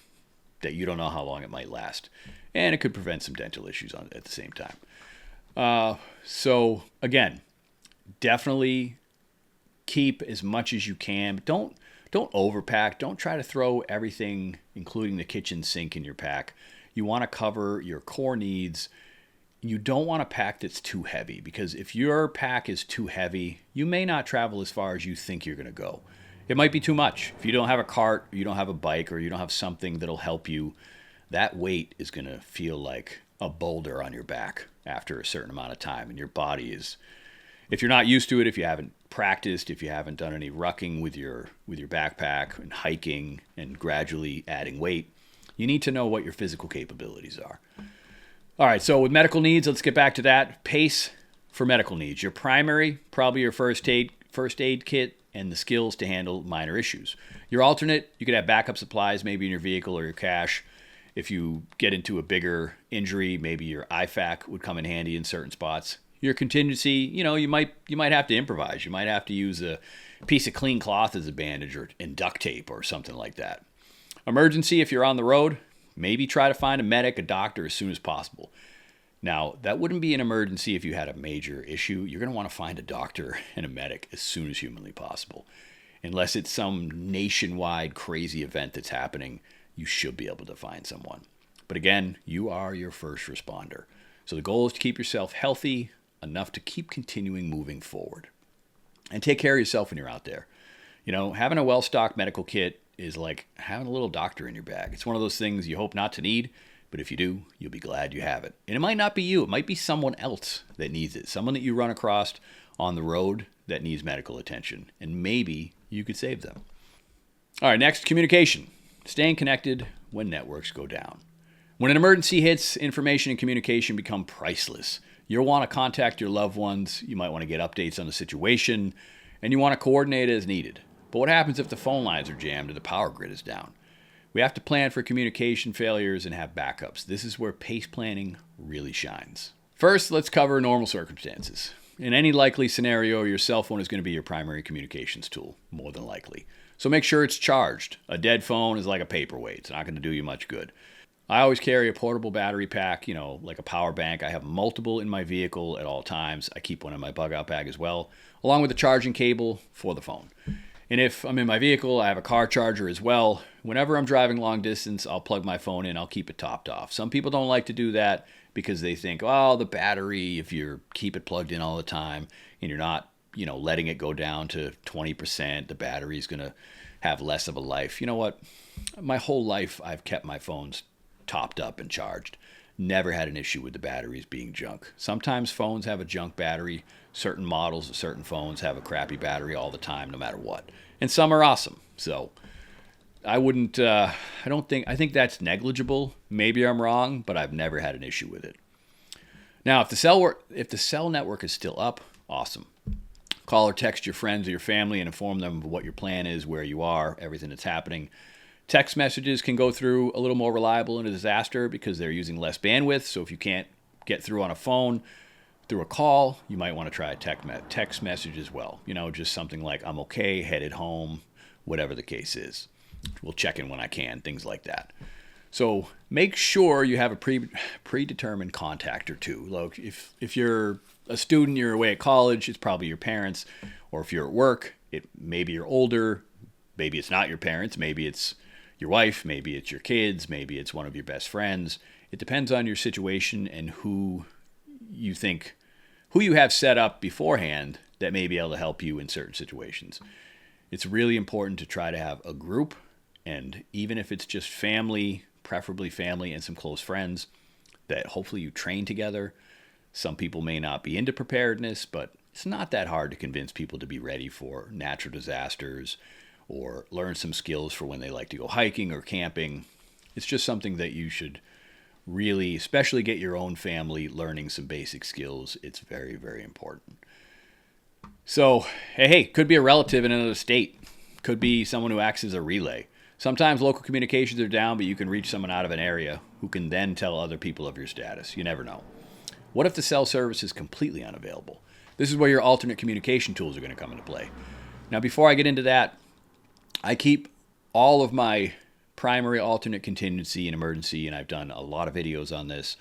that you don't know how long it might last. And it could prevent some dental issues at the same time. So again, definitely keep as much as you can. But don't overpack. Don't try to throw everything, including the kitchen sink, in your pack. You want to cover your core needs. You don't want a pack that's too heavy, because if your pack is too heavy, you may not travel as far as you think you're going to go. It might be too much. If you don't have a cart, or you don't have a bike, or you don't have something that'll help you, that weight is going to feel like a boulder on your back after a certain amount of time. And your body is, if you're not used to it, if you haven't practiced, if you haven't done any rucking with your backpack and hiking and gradually adding weight, you need to know what your physical capabilities are. All right, so with medical needs, let's get back to that. Pace for medical needs. Your primary, probably your first aid kit and the skills to handle minor issues. Your alternate, you could have backup supplies maybe in your vehicle or your cache. If you get into a bigger injury, maybe your IFAK would come in handy in certain spots. Your contingency, you might have to improvise. You might have to use a piece of clean cloth as a bandage and duct tape or something like that. Emergency, if you're on the road, maybe try to find a medic, a doctor as soon as possible. Now, that wouldn't be an emergency if you had a major issue. You're going to want to find a doctor and a medic as soon as humanly possible. Unless it's some nationwide crazy event that's happening, you should be able to find someone. But again, you are your first responder. So the goal is to keep yourself healthy enough to keep continuing moving forward. And take care of yourself when you're out there. Having a well-stocked medical kit is like having a little doctor in your bag. It's one of those things you hope not to need, but if you do, you'll be glad you have it. And it might not be you. It might be someone else that needs it. Someone that you run across on the road that needs medical attention. And maybe you could save them. All right, next, communication. Staying connected when networks go down. When an emergency hits, information and communication become priceless. You'll want to contact your loved ones. You might want to get updates on the situation, and you want to coordinate as needed. But what happens if the phone lines are jammed or the power grid is down? We have to plan for communication failures and have backups. This is where pace planning really shines. First, let's cover normal circumstances. In any likely scenario, your cell phone is going to be your primary communications tool, more than likely. So make sure it's charged. A dead phone is like a paperweight. It's not going to do you much good. I always carry a portable battery pack, like a power bank. I have multiple in my vehicle at all times. I keep one in my bugout bag as well, along with a charging cable for the phone. And if I'm in my vehicle, I have a car charger as well. Whenever I'm driving long distance, I'll plug my phone in. I'll keep it topped off. Some people don't like to do that because they think, the battery, if you keep it plugged in all the time and you're not, letting it go down to 20%, the battery is going to have less of a life. You know what? My whole life, I've kept my phones topped up and charged. Never had an issue with the batteries being junk. Sometimes phones have a junk battery. Certain models of certain phones have a crappy battery all the time, no matter what. And some are awesome. So I think that's negligible. Maybe I'm wrong, but I've never had an issue with it. Now, if the cell network is still up, Awesome. Call or text your friends or your family and inform them of what your plan is, where you are, everything that's happening. Text messages can go through a little more reliable in a disaster because they're using less bandwidth. So if you can't get through on a phone, through a call, you might want to try a text message as well. Just something like, I'm okay, headed home, whatever the case is. We'll check in when I can, things like that. So make sure you have a predetermined contact or two. Look, if you're a student, you're away at college, it's probably your parents. Or if you're at work, maybe you're older, maybe it's not your parents, maybe it's your wife, maybe it's your kids, maybe it's one of your best friends. It depends on your situation and who you have set up beforehand that may be able to help you in certain situations. It's really important to try to have a group, and even if it's just family, preferably family and some close friends, that hopefully you train together. Some people may not be into preparedness, but it's not that hard to convince people to be ready for natural disasters or learn some skills for when they like to go hiking or camping. It's just something that you should really, especially get your own family learning some basic skills. It's very, very important. So, hey, could be a relative in another state. Could be someone who acts as a relay. Sometimes local communications are down, but you can reach someone out of an area who can then tell other people of your status. You never know. What if the cell service is completely unavailable? This is where your alternate communication tools are going to come into play. Now, before I get into that, I keep all of my primary, alternate, contingency, and emergency, and I've done a lot of videos on this,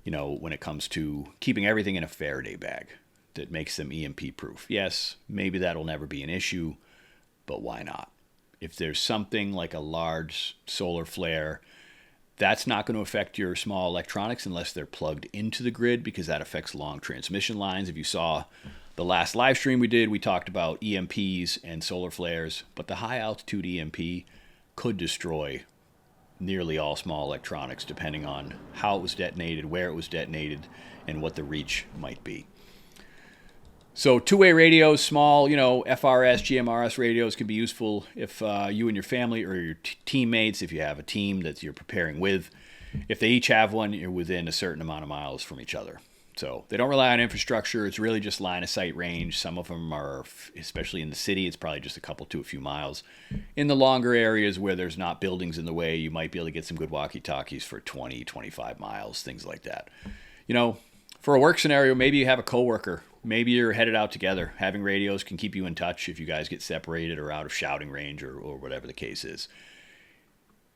when it comes to keeping everything in a Faraday bag that makes them EMP proof. Yes, maybe that'll never be an issue, but why not? If there's something like a large solar flare, that's not going to affect your small electronics unless they're plugged into the grid, because that affects long transmission lines. If you saw the last live stream we did, we talked about EMPs and solar flares, but the high altitude EMP could destroy nearly all small electronics depending on how it was detonated, where it was detonated, and what the reach might be. So two-way radios, small, FRS, GMRS radios can be useful if you and your family or your teammates, if you have a team that you're preparing with, if they each have one, you're within a certain amount of miles from each other. So they don't rely on infrastructure. It's really just line of sight range. Some of them are, especially in the city, it's probably just a couple to a few miles. In the longer areas where there's not buildings in the way, you might be able to get some good walkie-talkies for 20, 25 miles, things like that. For a work scenario, maybe you have a coworker. Maybe you're headed out together. Having radios can keep you in touch if you guys get separated or out of shouting range or whatever the case is.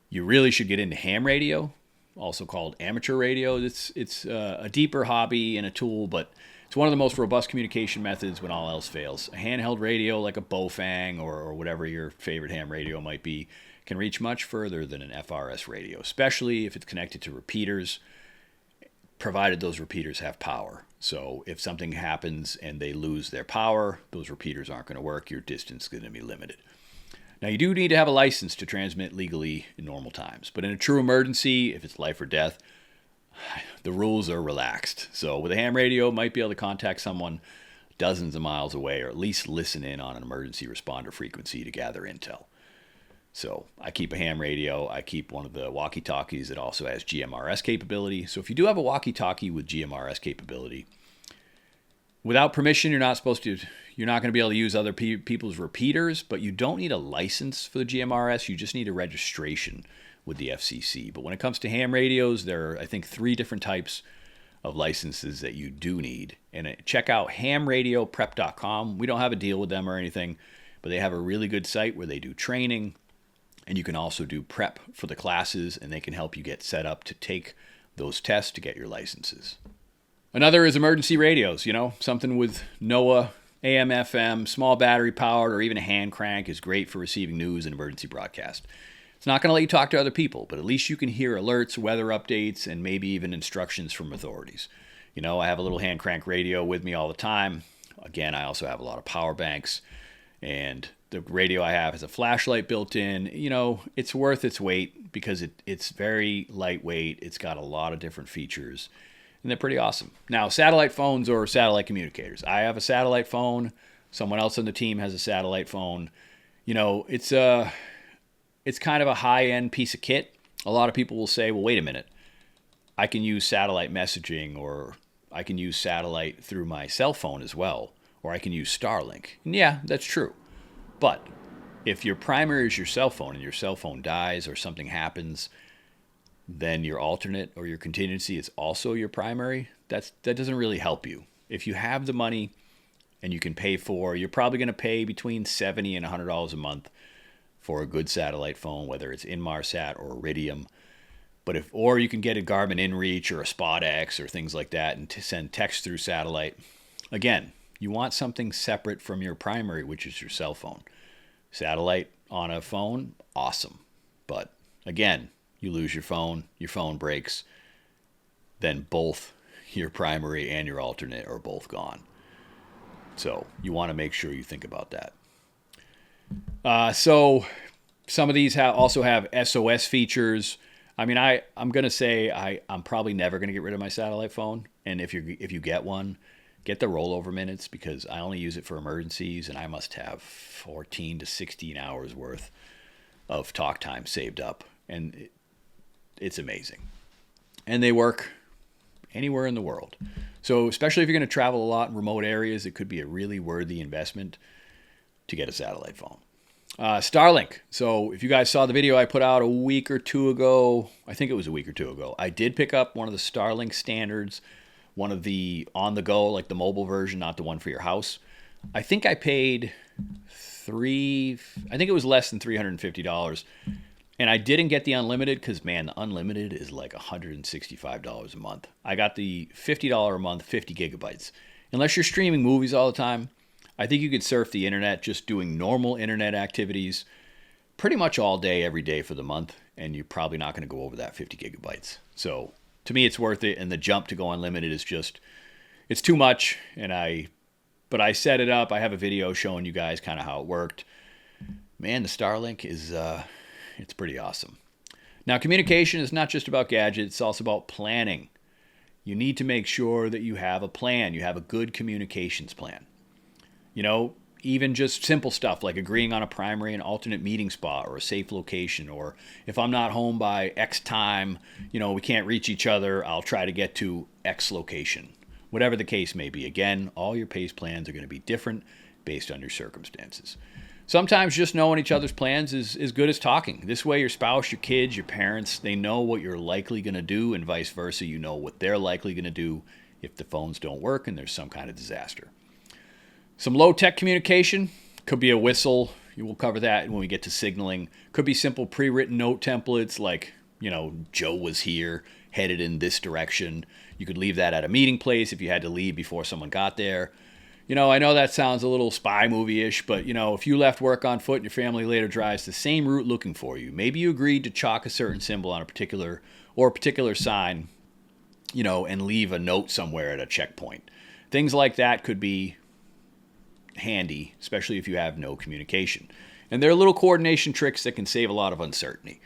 You really should get into ham radio, also called amateur radio. It's a deeper hobby and a tool, but it's one of the most robust communication methods when all else fails. A handheld radio like a Bofang or whatever your favorite ham radio might be can reach much further than an FRS radio, especially if it's connected to repeaters, provided those repeaters have power. So if something happens and they lose their power, those repeaters aren't going to work. Your distance is going to be limited. Now, you do need to have a license to transmit legally in normal times. But in a true emergency, if it's life or death, the rules are relaxed. So with a ham radio, might be able to contact someone dozens of miles away, or at least listen in on an emergency responder frequency to gather intel. So I keep a ham radio. I keep one of the walkie-talkies that also has GMRS capability. So if you do have a walkie-talkie with GMRS capability, without permission, you're not going to be able to use other people's repeaters, but you don't need a license for the GMRS. You just need a registration with the FCC. But when it comes to ham radios, there are, I think, 3 different types of licenses that you do need. And check out hamradioprep.com. We don't have a deal with them or anything, but they have a really good site where they do training. And you can also do prep for the classes, and they can help you get set up to take those tests to get your licenses. Another is emergency radios, something with NOAA, AM, FM, small battery powered, or even a hand crank is great for receiving news and emergency broadcast. It's not going to let you talk to other people, but at least you can hear alerts, weather updates, and maybe even instructions from authorities. I have a little hand crank radio with me all the time. Again, I also have a lot of power banks, and the radio I have has a flashlight built in. It's worth its weight because it's very lightweight. It's got a lot of different features, and they're pretty awesome. Now, satellite phones or satellite communicators. I have a satellite phone. Someone else on the team has a satellite phone. It's kind of a high-end piece of kit. A lot of people will say, well, wait a minute. I can use satellite messaging, or I can use satellite through my cell phone as well. or I can use Starlink. And yeah, that's true. But if your primary is your cell phone and your cell phone dies or something happens, then your alternate or your contingency is also your primary. That doesn't really help you. If you have the money and you can pay for, you're probably going to pay between $70 and $100 a month for a good satellite phone, whether it's Inmarsat or Iridium. Or you can get a Garmin InReach or a SpotX or things like that and send text through satellite. Again, you want something separate from your primary, which is your cell phone. Satellite on a phone, awesome. But again, you lose your phone breaks, then both your primary and your alternate are both gone. So you want to make sure you think about that. So some of these also have SOS features. I mean, I'm going to say I'm probably never going to get rid of my satellite phone. And if you get one, get the rollover minutes, because I only use it for emergencies, and I must have 14 to 16 hours worth of talk time saved up. And it's amazing. And they work anywhere in the world. So especially if you're going to travel a lot in remote areas, it could be a really worthy investment to get a satellite phone. Starlink. So if you guys saw the video I put out a week or two ago, I think it was a week or two ago, I did pick up one of the Starlink standards, one of the on the go, like the mobile version, not the one for your house. I think I paid I think it was less than $350. And I didn't get the unlimited because, man, the unlimited is like $165 a month. I got the $50 a month, 50 gigabytes. Unless you're streaming movies all the time, I think you could surf the internet just doing normal internet activities pretty much all day, every day for the month, and you're probably not going to go over that 50 gigabytes. So to me, it's worth it, and the jump to go unlimited is just, it's too much, but I set it up. I have a video showing you guys kind of how it worked. Man, the Starlink is, it's pretty awesome. Now, communication is not just about gadgets, it's also about planning. You need to make sure that you have a plan, you have a good communications plan. You know, even just simple stuff like agreeing on a primary and alternate meeting spot or a safe location, or if I'm not home by X time, we can't reach each other, I'll try to get to X location. Whatever the case may be. Again, all your PACE plans are going to be different based on your circumstances. Sometimes just knowing each other's plans is good as talking. This way your spouse, your kids, your parents, they know what you're likely going to do, and vice versa. You know what they're likely going to do if the phones don't work and there's some kind of disaster. Some low-tech communication could be a whistle. We'll cover that when we get to signaling. Could be simple pre-written note templates like, Joe was here, headed in this direction. You could leave that at a meeting place if you had to leave before someone got there. I know that sounds a little spy movie-ish, but, if you left work on foot and your family later drives the same route looking for you, maybe you agreed to chalk a certain symbol on a particular sign, and leave a note somewhere at a checkpoint. Things like that could be handy, especially if you have no communication. And there are little coordination tricks that can save a lot of uncertainty.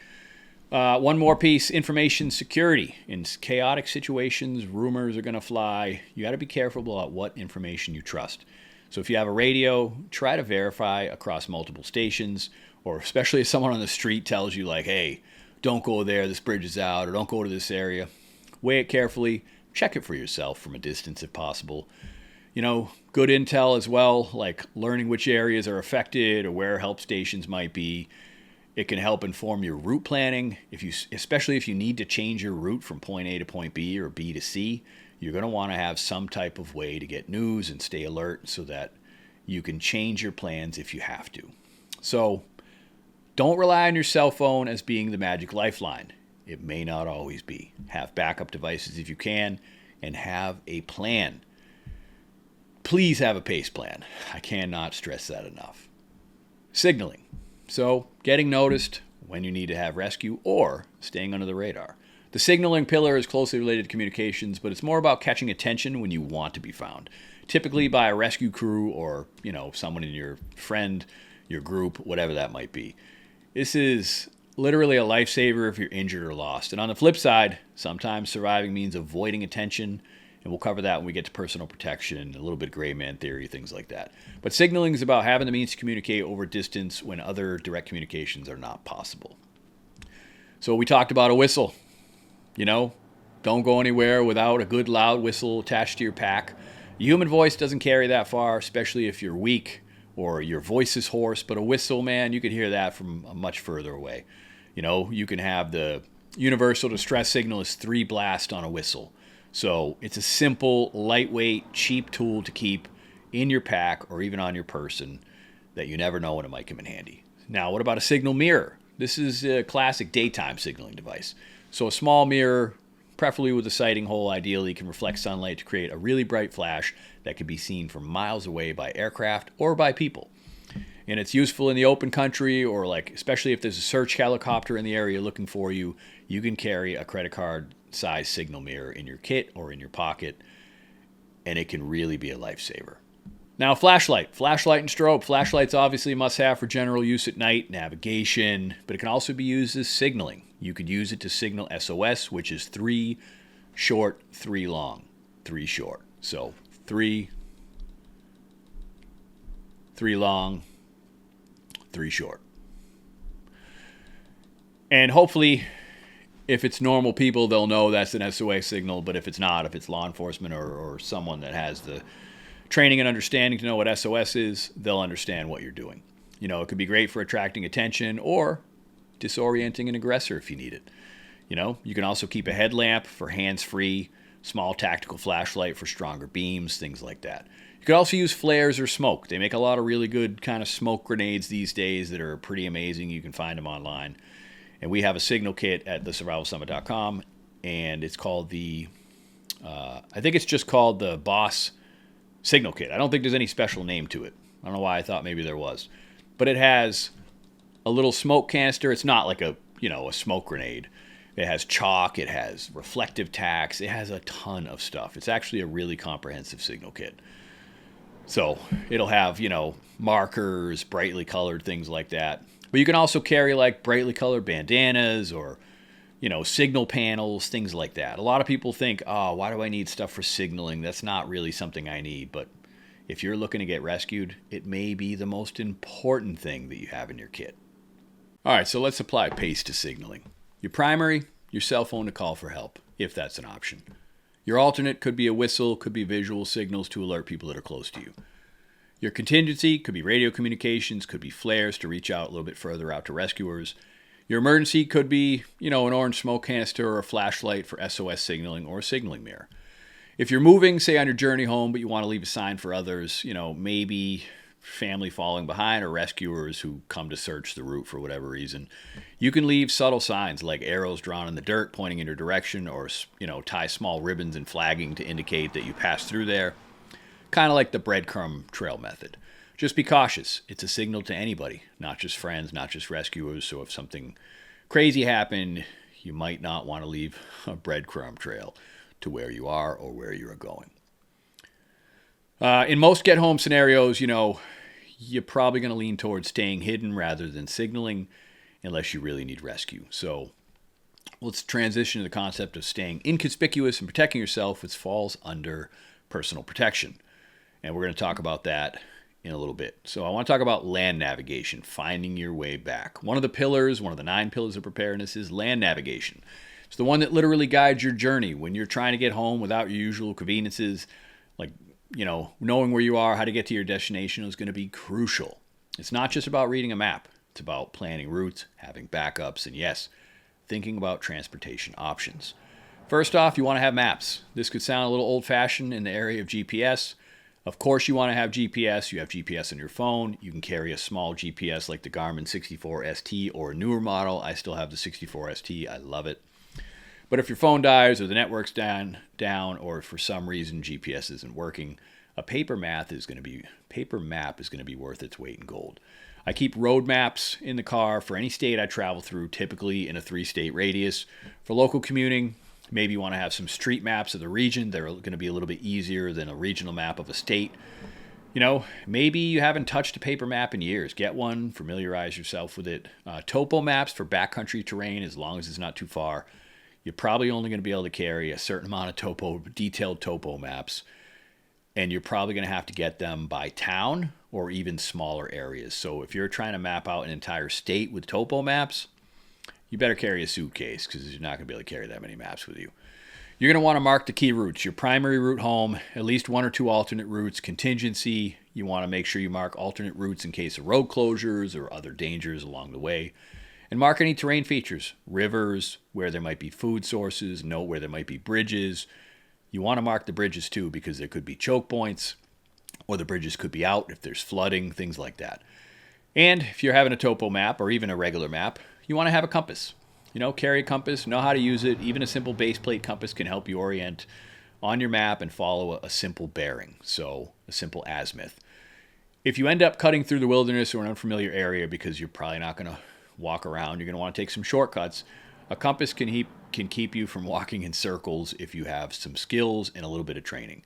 One more piece, information security. In chaotic situations, rumors are going to fly. You got to be careful about what information you trust. So if you have a radio, try to verify across multiple stations, or especially if someone on the street tells you like, hey, don't go there, this bridge is out, or don't go to this area. Weigh it carefully. Check it for yourself from a distance if possible. Good intel as well, like learning which areas are affected or where help stations might be. It can help inform your route planning. Especially if you need to change your route from point A to point B or B to C, you're going to want to have some type of way to get news and stay alert so that you can change your plans if you have to. So don't rely on your cell phone as being the magic lifeline. It may not always be. Have backup devices if you can, and have a plan. Please have a PACE plan. I cannot stress that enough. Signaling. So getting noticed when you need to have rescue or staying under the radar. The signaling pillar is closely related to communications, but it's more about catching attention when you want to be found. Typically by a rescue crew or, someone in your friend, your group, whatever that might be. This is literally a lifesaver if you're injured or lost. And on the flip side, sometimes surviving means avoiding attention. And we'll cover that when we get to personal protection, a little bit of gray man theory, things like that. But signaling is about having the means to communicate over distance when other direct communications are not possible. So we talked about a whistle. Don't go anywhere without a good loud whistle attached to your pack. The human voice doesn't carry that far, especially if you're weak or your voice is hoarse, but a whistle, man, you can hear that from much further away. You can have the universal distress signal is 3 blasts on a whistle. So it's a simple, lightweight, cheap tool to keep in your pack or even on your person that you never know when it might come in handy. Now, what about a signal mirror? This is a classic daytime signaling device. So a small mirror, preferably with a sighting hole, ideally can reflect sunlight to create a really bright flash that can be seen from miles away by aircraft or by people. And it's useful in the open country, or especially if there's a search helicopter in the area looking for you, you can carry a credit card size signal mirror in your kit or in your pocket, and it can really be a lifesaver. Now, flashlight and strobe. Flashlight's obviously a must-have for general use at night, navigation, but it can also be used as signaling. You could use it to signal SOS, which is 3 short, 3 long. 3 short. So 3 long, 3 short. And hopefully, if it's normal people, they'll know that's an SOS signal, but if it's not, if it's law enforcement or someone that has the training and understanding to know what SOS is, they'll understand what you're doing. It could be great for attracting attention or disorienting an aggressor if you need it. You can also keep a headlamp for hands-free, small tactical flashlight for stronger beams, things like that. You could also use flares or smoke. They make a lot of really good kind of smoke grenades these days that are pretty amazing. You can find them online. And we have a signal kit at thesurvivalsummit.com, and it's called I think it's just called the Boss Signal Kit. I don't think there's any special name to it. I don't know why I thought maybe there was. But it has a little smoke canister. It's not like a smoke grenade. It has chalk. It has reflective tacks. It has a ton of stuff. It's actually a really comprehensive signal kit. So it'll have, markers, brightly colored, things like that. But you can also carry brightly colored bandanas or, signal panels, things like that. A lot of people think, oh, why do I need stuff for signaling? That's not really something I need. But if you're looking to get rescued, it may be the most important thing that you have in your kit. All right, so let's apply PACE to signaling. Your primary, your cell phone to call for help, if that's an option. Your alternate could be a whistle, could be visual signals to alert people that are close to you. Your contingency could be radio communications, could be flares to reach out a little bit further out to rescuers. Your emergency could be, an orange smoke canister or a flashlight for SOS signaling or a signaling mirror. If you're moving, say on your journey home, but you want to leave a sign for others, maybe family falling behind or rescuers who come to search the route for whatever reason, you can leave subtle signs like arrows drawn in the dirt pointing in your direction, or, tie small ribbons and flagging to indicate that you passed through there. Kind of like the breadcrumb trail method. Just be cautious. It's a signal to anybody, not just friends, not just rescuers. So if something crazy happened, you might not want to leave a breadcrumb trail to where you are or where you are going. In most get-home scenarios, you're probably going to lean towards staying hidden rather than signaling unless you really need rescue. So let's transition to the concept of staying inconspicuous and protecting yourself, which falls under personal protection. And we're going to talk about that in a little bit. So I want to talk about land navigation, finding your way back. One of the 9 pillars of preparedness is land navigation. It's the one that literally guides your journey when you're trying to get home without your usual conveniences. Knowing where you are, how to get to your destination is going to be crucial. It's not just about reading a map. It's about planning routes, having backups, and yes, thinking about transportation options. First off, you want to have maps. This could sound a little old-fashioned in the area of GPS. Of course, you want to have GPS. You have GPS on your phone. You can carry a small GPS like the Garmin 64ST or a newer model. I still have the 64ST. I love it. But if your phone dies or the network's down, or for some reason GPS isn't working, a paper map is going to be worth its weight in gold. I keep road maps in the car for any state I travel through, typically in a 3-state radius. For local commuting, maybe you want to have some street maps of the region. They're going to be a little bit easier than a regional map of a state. Maybe you haven't touched a paper map in years. Get one, familiarize yourself with it. Topo maps for backcountry terrain, as long as it's not too far. You're probably only going to be able to carry a certain amount of detailed topo maps, and you're probably going to have to get them by town or even smaller areas. So if you're trying to map out an entire state with topo maps, you better carry a suitcase because you're not going to be able to carry that many maps with you. You're going to want to mark the key routes, your primary route home, at least 1 or 2 alternate routes, contingency. You want to make sure you mark alternate routes in case of road closures or other dangers along the way. And mark any terrain features, rivers, where there might be food sources, note where there might be bridges. You want to mark the bridges too because there could be choke points or the bridges could be out if there's flooding, things like that. And if you're having a topo map or even a regular map, you want to have a compass. Carry a compass, know how to use it. Even a simple base plate compass can help you orient on your map and follow a simple bearing, so a simple azimuth. If you end up cutting through the wilderness or an unfamiliar area because you're probably not going to walk around, you're going to want to take some shortcuts, a compass can keep you from walking in circles if you have some skills and a little bit of training.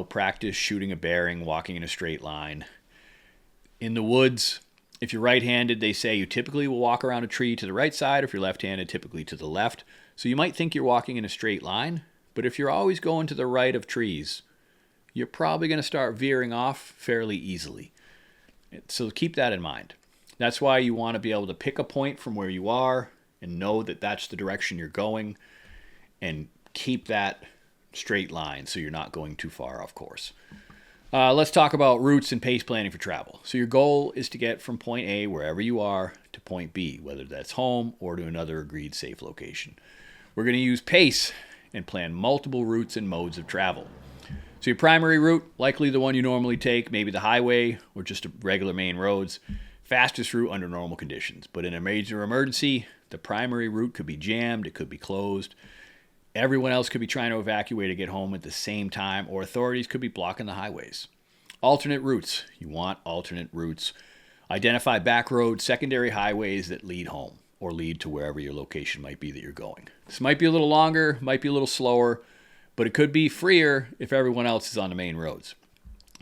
Practice shooting a bearing, walking in a straight line. In the woods, if you're right-handed, they say you typically will walk around a tree to the right side, or if you're left-handed, typically to the left. So you might think you're walking in a straight line, but if you're always going to the right of trees, you're probably going to start veering off fairly easily. So keep that in mind. That's why you want to be able to pick a point from where you are and know that that's the direction you're going and keep that straight line so you're not going too far off course. Let's talk about routes and pace planning for travel. So your goal is to get from point A, wherever you are, to point B, whether that's home or to another agreed safe location. We're going to use pace and plan multiple routes and modes of travel. So your primary route, likely the one you normally take, maybe the highway or just regular main roads, fastest route under normal conditions. But in a major emergency, the primary route could be jammed, it could be closed. Everyone else could be trying to evacuate or get home at the same time, or authorities could be blocking the highways. Alternate routes. You want alternate routes. Identify back roads, secondary highways that lead home or lead to wherever your location might be that you're going. This might be a little longer, might be a little slower, but it could be freer if everyone else is on the main roads.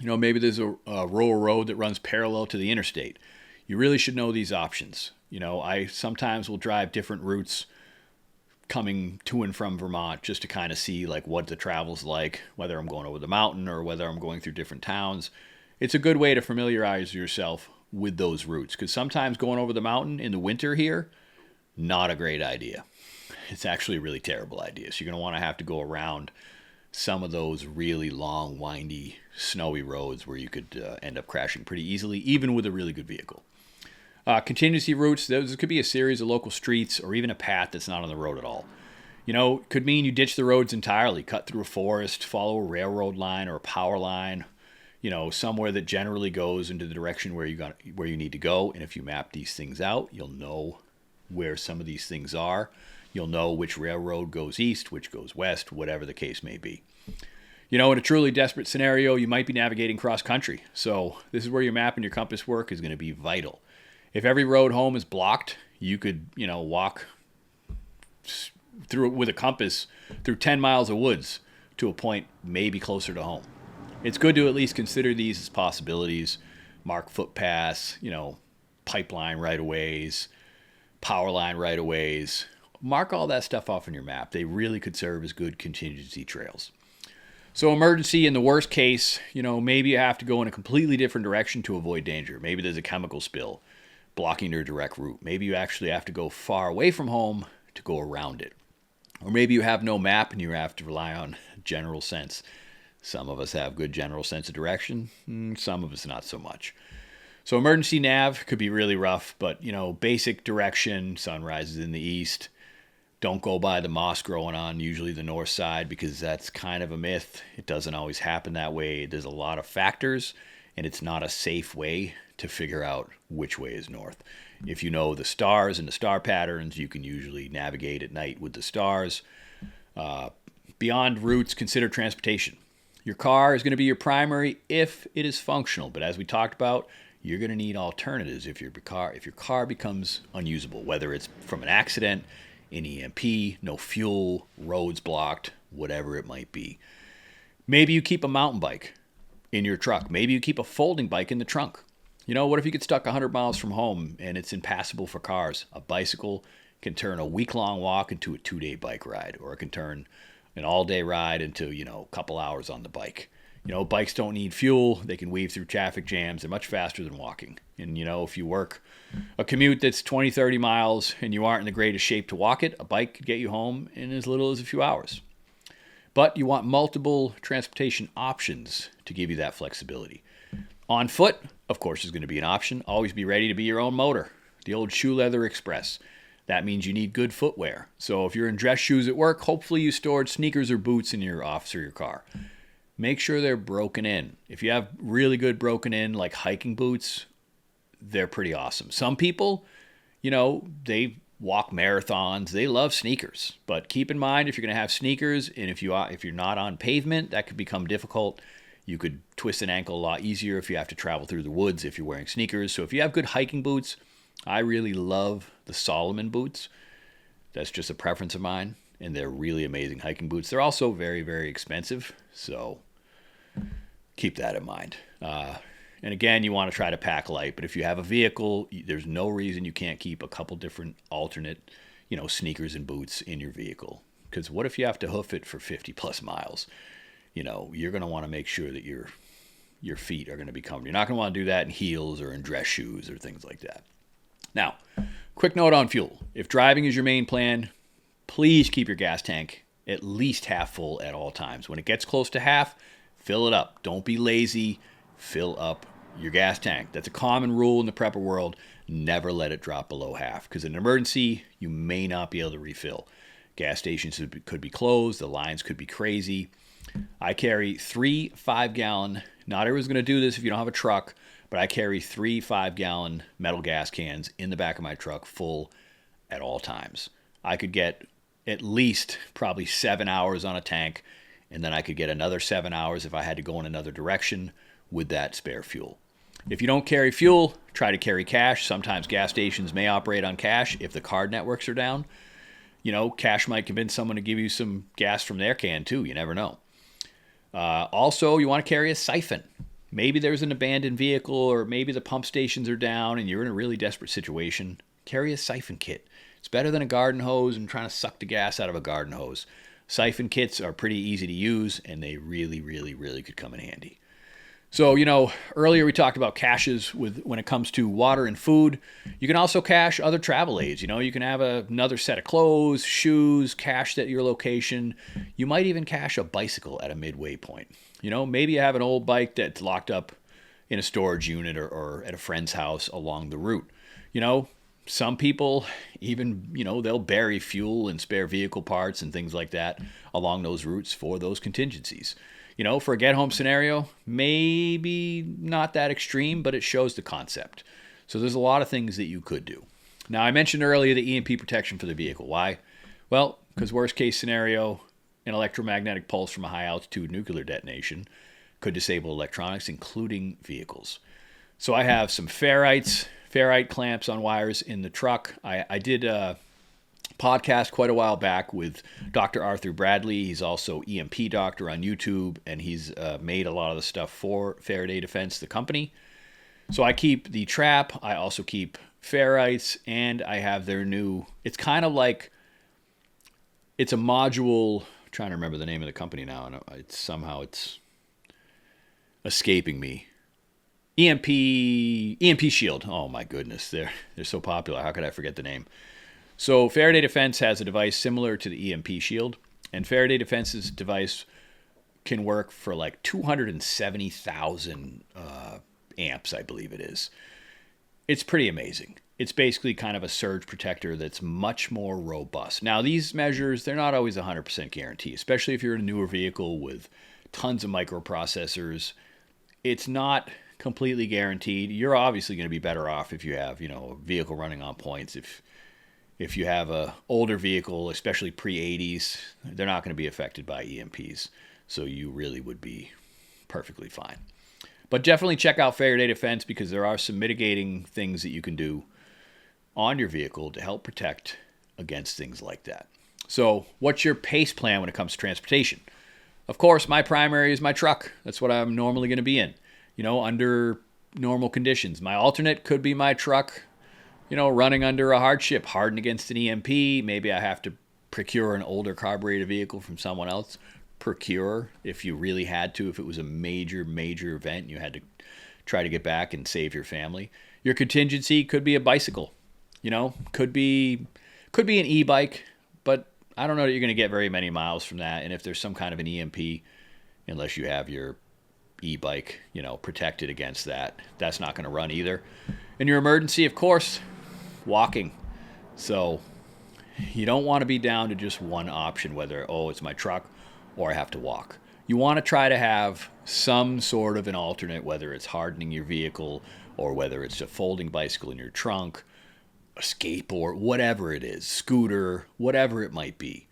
Maybe there's a rural road that runs parallel to the interstate. You really should know these options. I sometimes will drive different routes coming to and from Vermont just to kind of see what the travel's like, whether I'm going over the mountain or whether I'm going through different towns. It's a good way to familiarize yourself with those routes because sometimes going over the mountain in the winter here, not a great idea. It's actually a really terrible idea. So you're going to want to have to go around some of those really long, windy, snowy roads where you could end up crashing pretty easily, even with a really good vehicle. Contingency routes, those could be a series of local streets or even a path that's not on the road at all. Could mean you ditch the roads entirely, cut through a forest, follow a railroad line or a power line, somewhere that generally goes into the direction where you need to go. And if you map these things out, you'll know where some of these things are. You'll know which railroad goes east, which goes west, whatever the case may be. In a truly desperate scenario, you might be navigating cross country. So this is where your map and your compass work is going to be vital. If every road home is blocked, you could, walk through with a compass through 10 miles of woods to a point maybe closer to home. It's good to at least consider these as possibilities. Mark footpaths, pipeline right-of-ways, power line right-of-ways. Mark all that stuff off on your map. They really could serve as good contingency trails. So emergency, in the worst case, maybe you have to go in a completely different direction to avoid danger. Maybe there's a chemical spill blocking your direct route. Maybe you actually have to go far away from home to go around it. Or maybe you have no map and you have to rely on general sense. Some of us have good general sense of direction, some of us not so much. So emergency nav could be really rough, but basic direction, sunrise is in the east. Don't go by the moss growing on usually the north side because that's kind of a myth. It doesn't always happen that way. There's a lot of factors and it's not a safe way to figure out which way is north. If you know the stars and the star patterns, you can usually navigate at night with the stars. Beyond routes, consider transportation. Your car is going to be your primary if it is functional, but as we talked about, you're going to need alternatives if your car becomes unusable, whether it's from an accident, an EMP, no fuel, roads blocked, whatever it might be. Maybe you keep a mountain bike in your truck. Maybe you keep a folding bike in the trunk. What if you get stuck 100 miles from home and it's impassable for cars? A bicycle can turn a week-long walk into a 2-day bike ride, or it can turn an all-day ride into, a couple hours on the bike. Bikes don't need fuel. They can weave through traffic jams. They're much faster than walking. And, if you work a commute that's 20, 30 miles and you aren't in the greatest shape to walk it, a bike could get you home in as little as a few hours. But you want multiple transportation options to give you that flexibility. On foot, of course, is going to be an option. Always be ready to be your own motor. The old shoe leather express. That means you need good footwear. So if you're in dress shoes at work, hopefully you stored sneakers or boots in your office or your car. Make sure they're broken in. If you have really good broken in, like hiking boots, they're pretty awesome. Some people, they walk marathons. They love sneakers. But keep in mind, if you're going to have sneakers and if you're not on pavement, that could become difficult. You could twist an ankle a lot easier if you have to travel through the woods if you're wearing sneakers. So if you have good hiking boots, I really love the Solomon boots. That's just a preference of mine, and they're really amazing hiking boots. They're also very, very expensive, so keep that in mind. And again, you want to try to pack light, but if you have a vehicle, there's no reason you can't keep a couple different alternate, sneakers and boots in your vehicle. Because what if you have to hoof it for 50 plus miles? You're going to want to make sure that your feet are going to be covered. You're not going to want to do that in heels or in dress shoes or things like that. Now, quick note on fuel. If driving is your main plan, please keep your gas tank at least half full at all times. When it gets close to half, fill it up. Don't be lazy. Fill up your gas tank. That's a common rule in the prepper world. Never let it drop below half, because in an emergency, you may not be able to refill. Gas stations could be closed. The lines could be crazy. I carry 3 5-gallon. Not everyone's going to do this if you don't have a truck, but I carry 3 5-gallon metal gas cans in the back of my truck full at all times. I could get at least probably 7 hours on a tank, and then I could get another 7 hours if I had to go in another direction with that spare fuel. If you don't carry fuel, try to carry cash. Sometimes gas stations may operate on cash if the card networks are down. Cash might convince someone to give you some gas from their can too. You never know. Also, you want to carry a siphon. Maybe there's an abandoned vehicle, or maybe the pump stations are down and you're in a really desperate situation. Carry a siphon kit. It's better than a garden hose and trying to suck the gas out of a garden hose. Siphon kits are pretty easy to use, and they really, really, really could come in handy. So, earlier we talked about caches when it comes to water and food. You can also cache other travel aids. You can have another set of clothes, shoes, cached at your location. You might even cache a bicycle at a midway point. Maybe you have an old bike that's locked up in a storage unit or at a friend's house along the route. Some people even, they'll bury fuel and spare vehicle parts and things like that along those routes for those contingencies. For a get-home scenario, maybe not that extreme, but it shows the concept. So there's a lot of things that you could do. Now, I mentioned earlier the EMP protection for the vehicle. Why? Well, because worst-case scenario, an electromagnetic pulse from a high-altitude nuclear detonation could disable electronics, including vehicles. So I have some ferrite clamps on wires in the truck. I did podcast quite a while back with Dr. Arthur Bradley. He's also EMP doctor on YouTube, and he's made a lot of the stuff for Faraday Defense, the company. So I keep the trap. I also keep ferrites, and I have their new, it's kind of like, it's a module. I'm trying to remember the name of the company now, and it's escaping me. EMP Shield. Oh my goodness, they're so popular. How could I forget the name? So Faraday Defense has a device similar to the EMP Shield, and Faraday Defense's device can work for like 270,000 amps, I believe it is. It's pretty amazing. It's basically kind of a surge protector that's much more robust. Now, these measures, they're not always 100% guarantee, especially if you're in a newer vehicle with tons of microprocessors. It's not completely guaranteed. You're obviously going to be better off if you have, a vehicle running on points. If you have a older vehicle, especially pre-80s, they're not going to be affected by EMPs. So you really would be perfectly fine. But definitely check out Faraday Defense, because there are some mitigating things that you can do on your vehicle to help protect against things like that. So what's your PACE plan when it comes to transportation? Of course, my primary is my truck. That's what I'm normally going to be in, under normal conditions. My alternate could be my truck, running under a hardship, hardened against an EMP. Maybe I have to procure an older carbureted vehicle from someone else. Procure, if you really had to, if it was a major, major event and you had to try to get back and save your family. Your contingency could be a bicycle, could be an e-bike, but I don't know that you're going to get very many miles from that. And if there's some kind of an EMP, unless you have your e-bike, protected against that, that's not going to run either. In your emergency, of course, walking. So you don't want to be down to just one option, whether, it's my truck or I have to walk. You want to try to have some sort of an alternate, whether it's hardening your vehicle or whether it's a folding bicycle in your trunk, a skateboard, whatever it is, scooter, whatever it might be.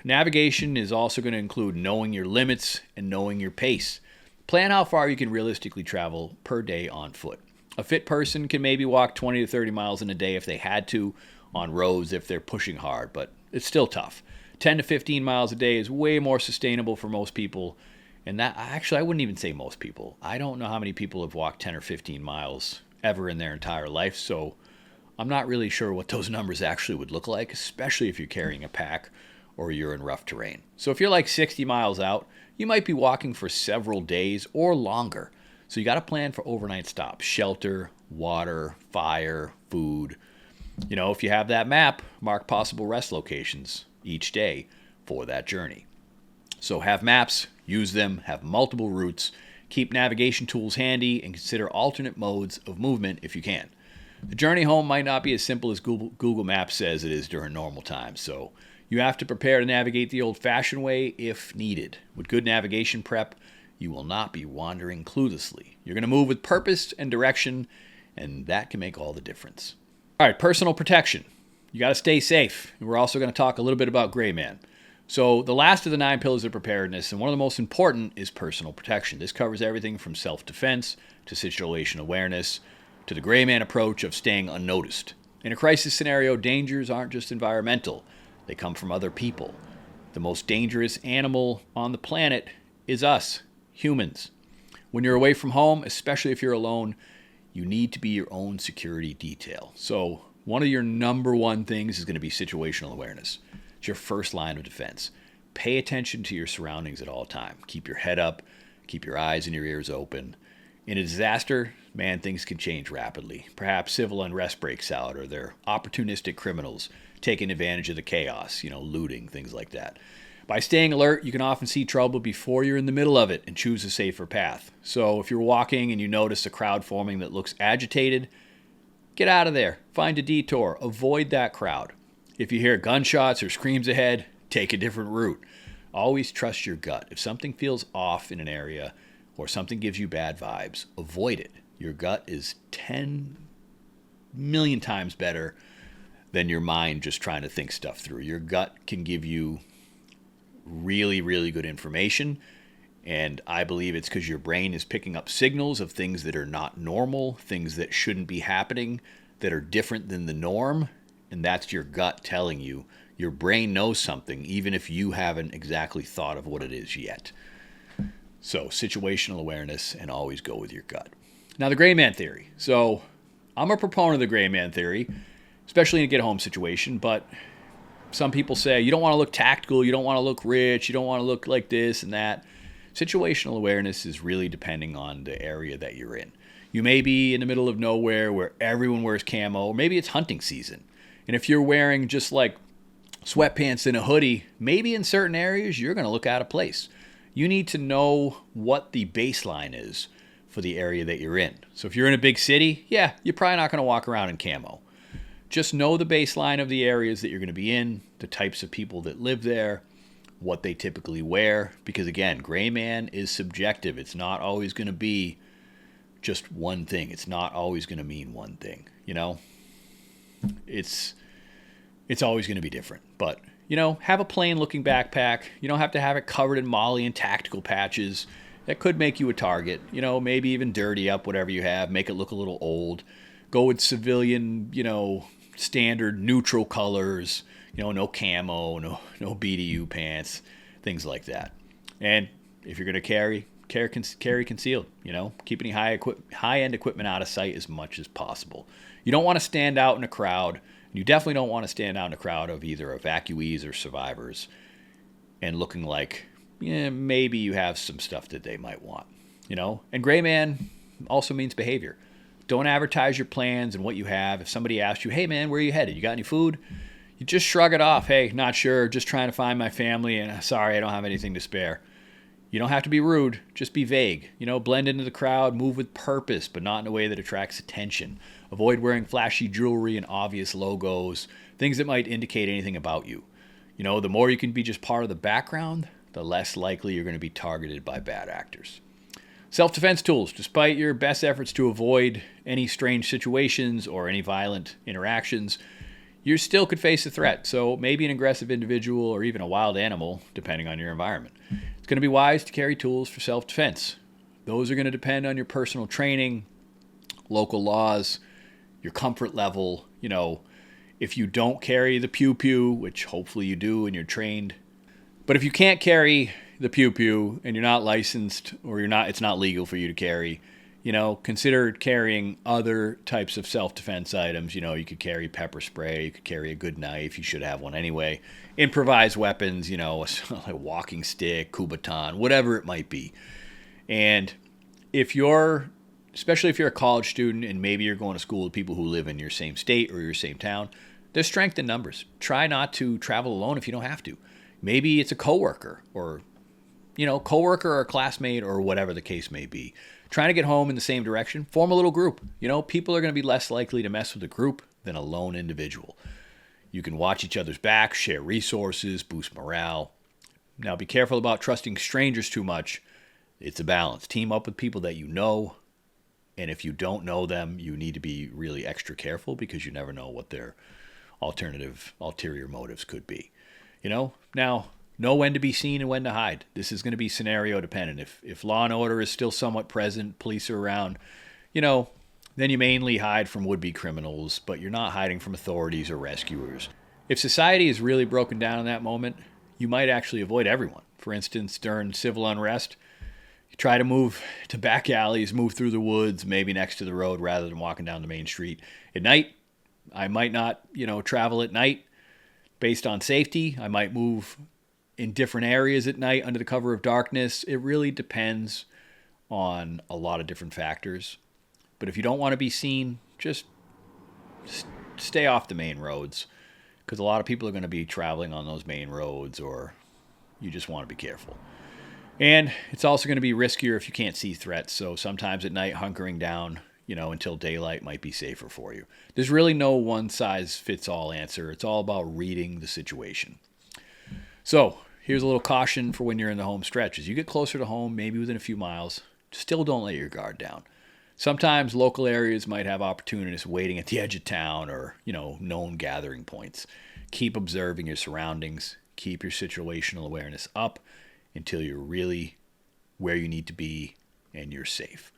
Navigation is also going to include knowing your limits and knowing your pace. Plan how far you can realistically travel per day on foot. A fit person can maybe walk 20 to 30 miles in a day if they had to on roads if they're pushing hard, but it's still tough. 10 to 15 miles a day is way more sustainable for most people. And that, actually, I wouldn't even say most people. I don't know how many people have walked 10 or 15 miles ever in their entire life, so I'm not really sure what those numbers actually would look like, especially if you're carrying a pack or you're in rough terrain. So if you're like 60 miles out, you might be walking for several days or longer. So you got to plan for overnight stops, shelter, water, fire, food. If you have that map, mark possible rest locations each day for that journey. So have maps, use them, have multiple routes, keep navigation tools handy, and consider alternate modes of movement if you can. The journey home might not be as simple as Google Maps says it is during normal times, so you have to prepare to navigate the old-fashioned way if needed. With good navigation prep, you will not be wandering cluelessly. You're going to move with purpose and direction, and that can make all the difference. All right, personal protection. You got to stay safe. And we're also going to talk a little bit about Gray Man. So the last of the 9 pillars of preparedness, and one of the most important, is personal protection. This covers everything from self-defense to situation awareness to the Gray Man approach of staying unnoticed. In a crisis scenario, dangers aren't just environmental. They come from other people. The most dangerous animal on the planet is us, humans. When you're away from home, especially if you're alone, you need to be your own security detail. So one of your number one things is going to be situational awareness. It's your first line of defense. Pay attention to your surroundings at all times. Keep your head up. Keep your eyes and your ears open. In a disaster, things can change rapidly. Perhaps civil unrest breaks out, or they're opportunistic criminals taking advantage of the chaos, looting, things like that. By staying alert, you can often see trouble before you're in the middle of it and choose a safer path. So if you're walking and you notice a crowd forming that looks agitated, get out of there. Find a detour. Avoid that crowd. If you hear gunshots or screams ahead, take a different route. Always trust your gut. If something feels off in an area or something gives you bad vibes, avoid it. Your gut is 10 million times better than your mind just trying to think stuff through. Your gut can give you really, really good information. And I believe it's because your brain is picking up signals of things that are not normal, things that shouldn't be happening, that are different than the norm. And that's your gut telling you. Your brain knows something, even if you haven't exactly thought of what it is yet. So situational awareness, and always go with your gut. Now, the Gray Man theory. So I'm a proponent of the Gray Man theory, especially in a get-home situation, but some people say you don't want to look tactical, you don't want to look rich, you don't want to look like this and that. Situational awareness is really depending on the area that you're in. You may be in the middle of nowhere where everyone wears camo, or maybe it's hunting season. And if you're wearing just like sweatpants and a hoodie, maybe in certain areas you're going to look out of place. You need to know what the baseline is for the area that you're in. So if you're in a big city, you're probably not going to walk around in camo. Just know the baseline of the areas that you're going to be in, the types of people that live there, what they typically wear. Because again, Gray Man is subjective. It's not always going to be just one thing. It's not always going to mean one thing. It's always going to be different. But, have a plain looking backpack. You don't have to have it covered in molly and tactical patches. That could make you a target. Maybe even dirty up whatever you have. Make it look a little old. Go with civilian, standard neutral colors, no camo, no BDU pants, things like that. And if you're going to carry concealed, keep any high-end equipment out of sight as much as possible. You don't want to stand out in a crowd. You definitely don't want to stand out in a crowd of either evacuees or survivors and looking like maybe you have some stuff that they might want, And Gray Man also means behavior. Don't advertise your plans and what you have. If somebody asks you, hey man, where are you headed? You got any food? You just shrug it off. Hey, not sure, just trying to find my family, and sorry, I don't have anything to spare. You don't have to be rude, just be vague. Blend into the crowd, move with purpose, but not in a way that attracts attention. Avoid wearing flashy jewelry and obvious logos, things that might indicate anything about you. The more you can be just part of the background, the less likely you're going to be targeted by bad actors. Self-defense tools. Despite your best efforts to avoid any strange situations or any violent interactions, you still could face a threat. So maybe an aggressive individual or even a wild animal, depending on your environment. It's going to be wise to carry tools for self-defense. Those are going to depend on your personal training, local laws, your comfort level. If you don't carry the pew-pew, which hopefully you do and you're trained. But if you can't carry the pew-pew and you're not licensed or it's not legal for you to carry, consider carrying other types of self-defense items. You could carry pepper spray, you could carry a good knife, you should have one anyway. Improvised weapons, a walking stick, kubaton, whatever it might be. And especially if you're a college student and maybe you're going to school with people who live in your same state or your same town, there's strength in numbers. Try not to travel alone if you don't have to. Maybe it's a coworker or a classmate or whatever the case may be. Trying to get home in the same direction, form a little group. People are going to be less likely to mess with a group than a lone individual. You can watch each other's back, share resources, boost morale. Now be careful about trusting strangers too much. It's a balance. Team up with people that you know, and if you don't know them, you need to be really extra careful because you never know what their ulterior motives could be. Now, know when to be seen and when to hide. This is going to be scenario dependent. If law and order is still somewhat present, police are around, then you mainly hide from would-be criminals, but you're not hiding from authorities or rescuers. If society is really broken down in that moment, you might actually avoid everyone. For instance, during civil unrest, you try to move to back alleys, move through the woods, maybe next to the road rather than walking down the main street. At night, I might not, travel at night based on safety. I might move in different areas at night under the cover of darkness. It really depends on a lot of different factors. But if you don't want to be seen, just stay off the main roads because a lot of people are going to be traveling on those main roads, or you just want to be careful. And it's also going to be riskier if you can't see threats. So sometimes at night, hunkering down, until daylight might be safer for you. There's really no one-size-fits-all answer. It's all about reading the situation. So here's a little caution for when you're in the home stretch. As you get closer to home, maybe within a few miles, still don't let your guard down. Sometimes local areas might have opportunists waiting at the edge of town or, known gathering points. Keep observing your surroundings. Keep your situational awareness up until you're really where you need to be and you're safe.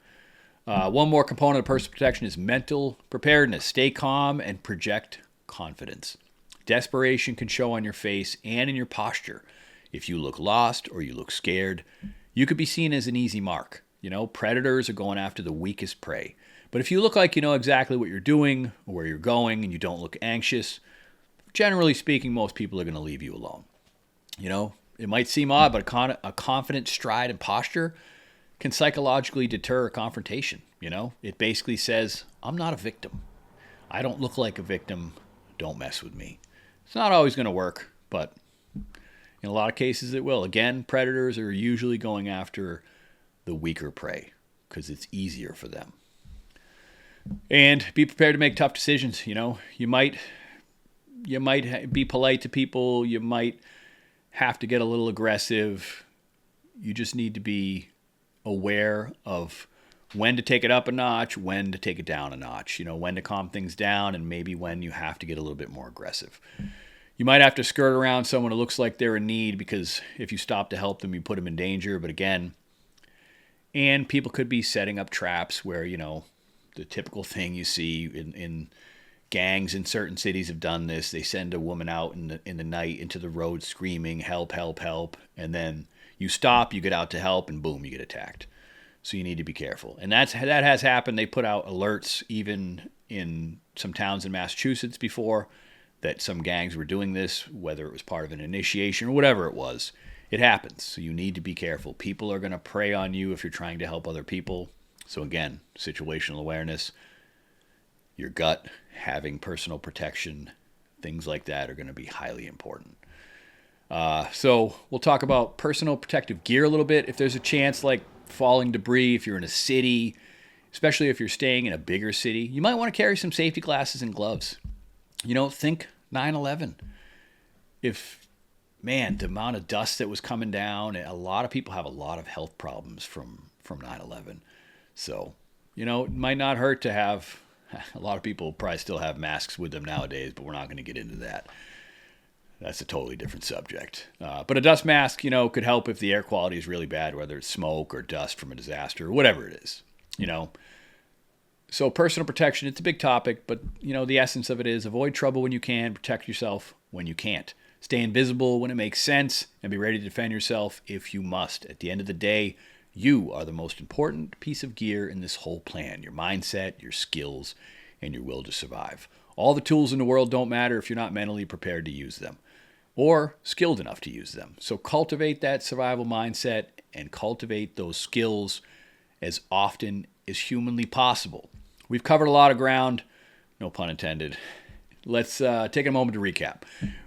One more component of personal protection is mental preparedness. Stay calm and project confidence. Desperation can show on your face and in your posture. If you look lost or you look scared, you could be seen as an easy mark. Predators are going after the weakest prey. But if you look like you know exactly what you're doing or where you're going and you don't look anxious, generally speaking, most people are going to leave you alone. It might seem odd, but a confident stride and posture can psychologically deter a confrontation. It basically says, I'm not a victim. I don't look like a victim. Don't mess with me. It's not always going to work, but in a lot of cases it will. Again, predators are usually going after the weaker prey because it's easier for them. And be prepared to make tough decisions. You might be polite to people. You might have to get a little aggressive. You just need to be aware of when to take it up a notch, when to take it down a notch, when to calm things down, and maybe when you have to get a little bit more aggressive. You might have to skirt around someone who looks like they're in need because if you stop to help them, you put them in danger. But again, and people could be setting up traps where, the typical thing you see in gangs in certain cities have done this. They send a woman out in the night into the road screaming, help, help, help. And then you stop, you get out to help, and boom, you get attacked. So you need to be careful. And that has happened. They put out alerts even in some towns in Massachusetts before that some gangs were doing this, whether it was part of an initiation or whatever it was. It happens. So you need to be careful. People are going to prey on you if you're trying to help other people. So again, situational awareness, your gut, having personal protection, things like that are going to be highly important. So we'll talk about personal protective gear a little bit. If there's a chance, like falling debris, if you're in a city, especially if you're staying in a bigger city, you might want to carry some safety glasses and gloves. Think 9/11. The amount of dust that was coming down, a lot of people have a lot of health problems from 9/11. So, it might not hurt to have, a lot of people probably still have masks with them nowadays, but we're not going to get into that. That's a totally different subject. But a dust mask, could help if the air quality is really bad, whether it's smoke or dust from a disaster or whatever it is, So personal protection, it's a big topic, but, the essence of it is avoid trouble when you can, protect yourself when you can't. Stay invisible when it makes sense, and be ready to defend yourself if you must. At the end of the day, you are the most important piece of gear in this whole plan. Your mindset, your skills, and your will to survive. All the tools in the world don't matter if you're not mentally prepared to use them or skilled enough to use them. So cultivate that survival mindset and cultivate those skills as often as humanly possible. We've covered a lot of ground, no pun intended. Let's take a moment to recap.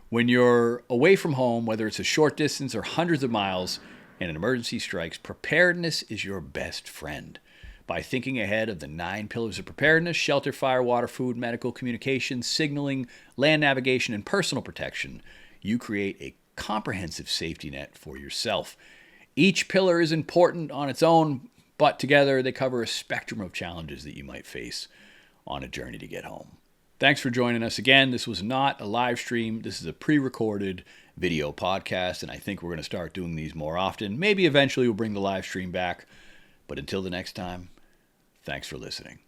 When you're away from home, whether it's a short distance or hundreds of miles, and an emergency strikes, preparedness is your best friend. By thinking ahead of the 9 pillars of preparedness: shelter, fire, water, food, medical, communications, signaling, land navigation, and personal protection, you create a comprehensive safety net for yourself. Each pillar is important on its own, but together they cover a spectrum of challenges that you might face on a journey to get home. Thanks for joining us again. This was not a live stream. This is a pre-recorded video podcast, and I think we're going to start doing these more often. Maybe eventually we'll bring the live stream back. But until the next time, thanks for listening.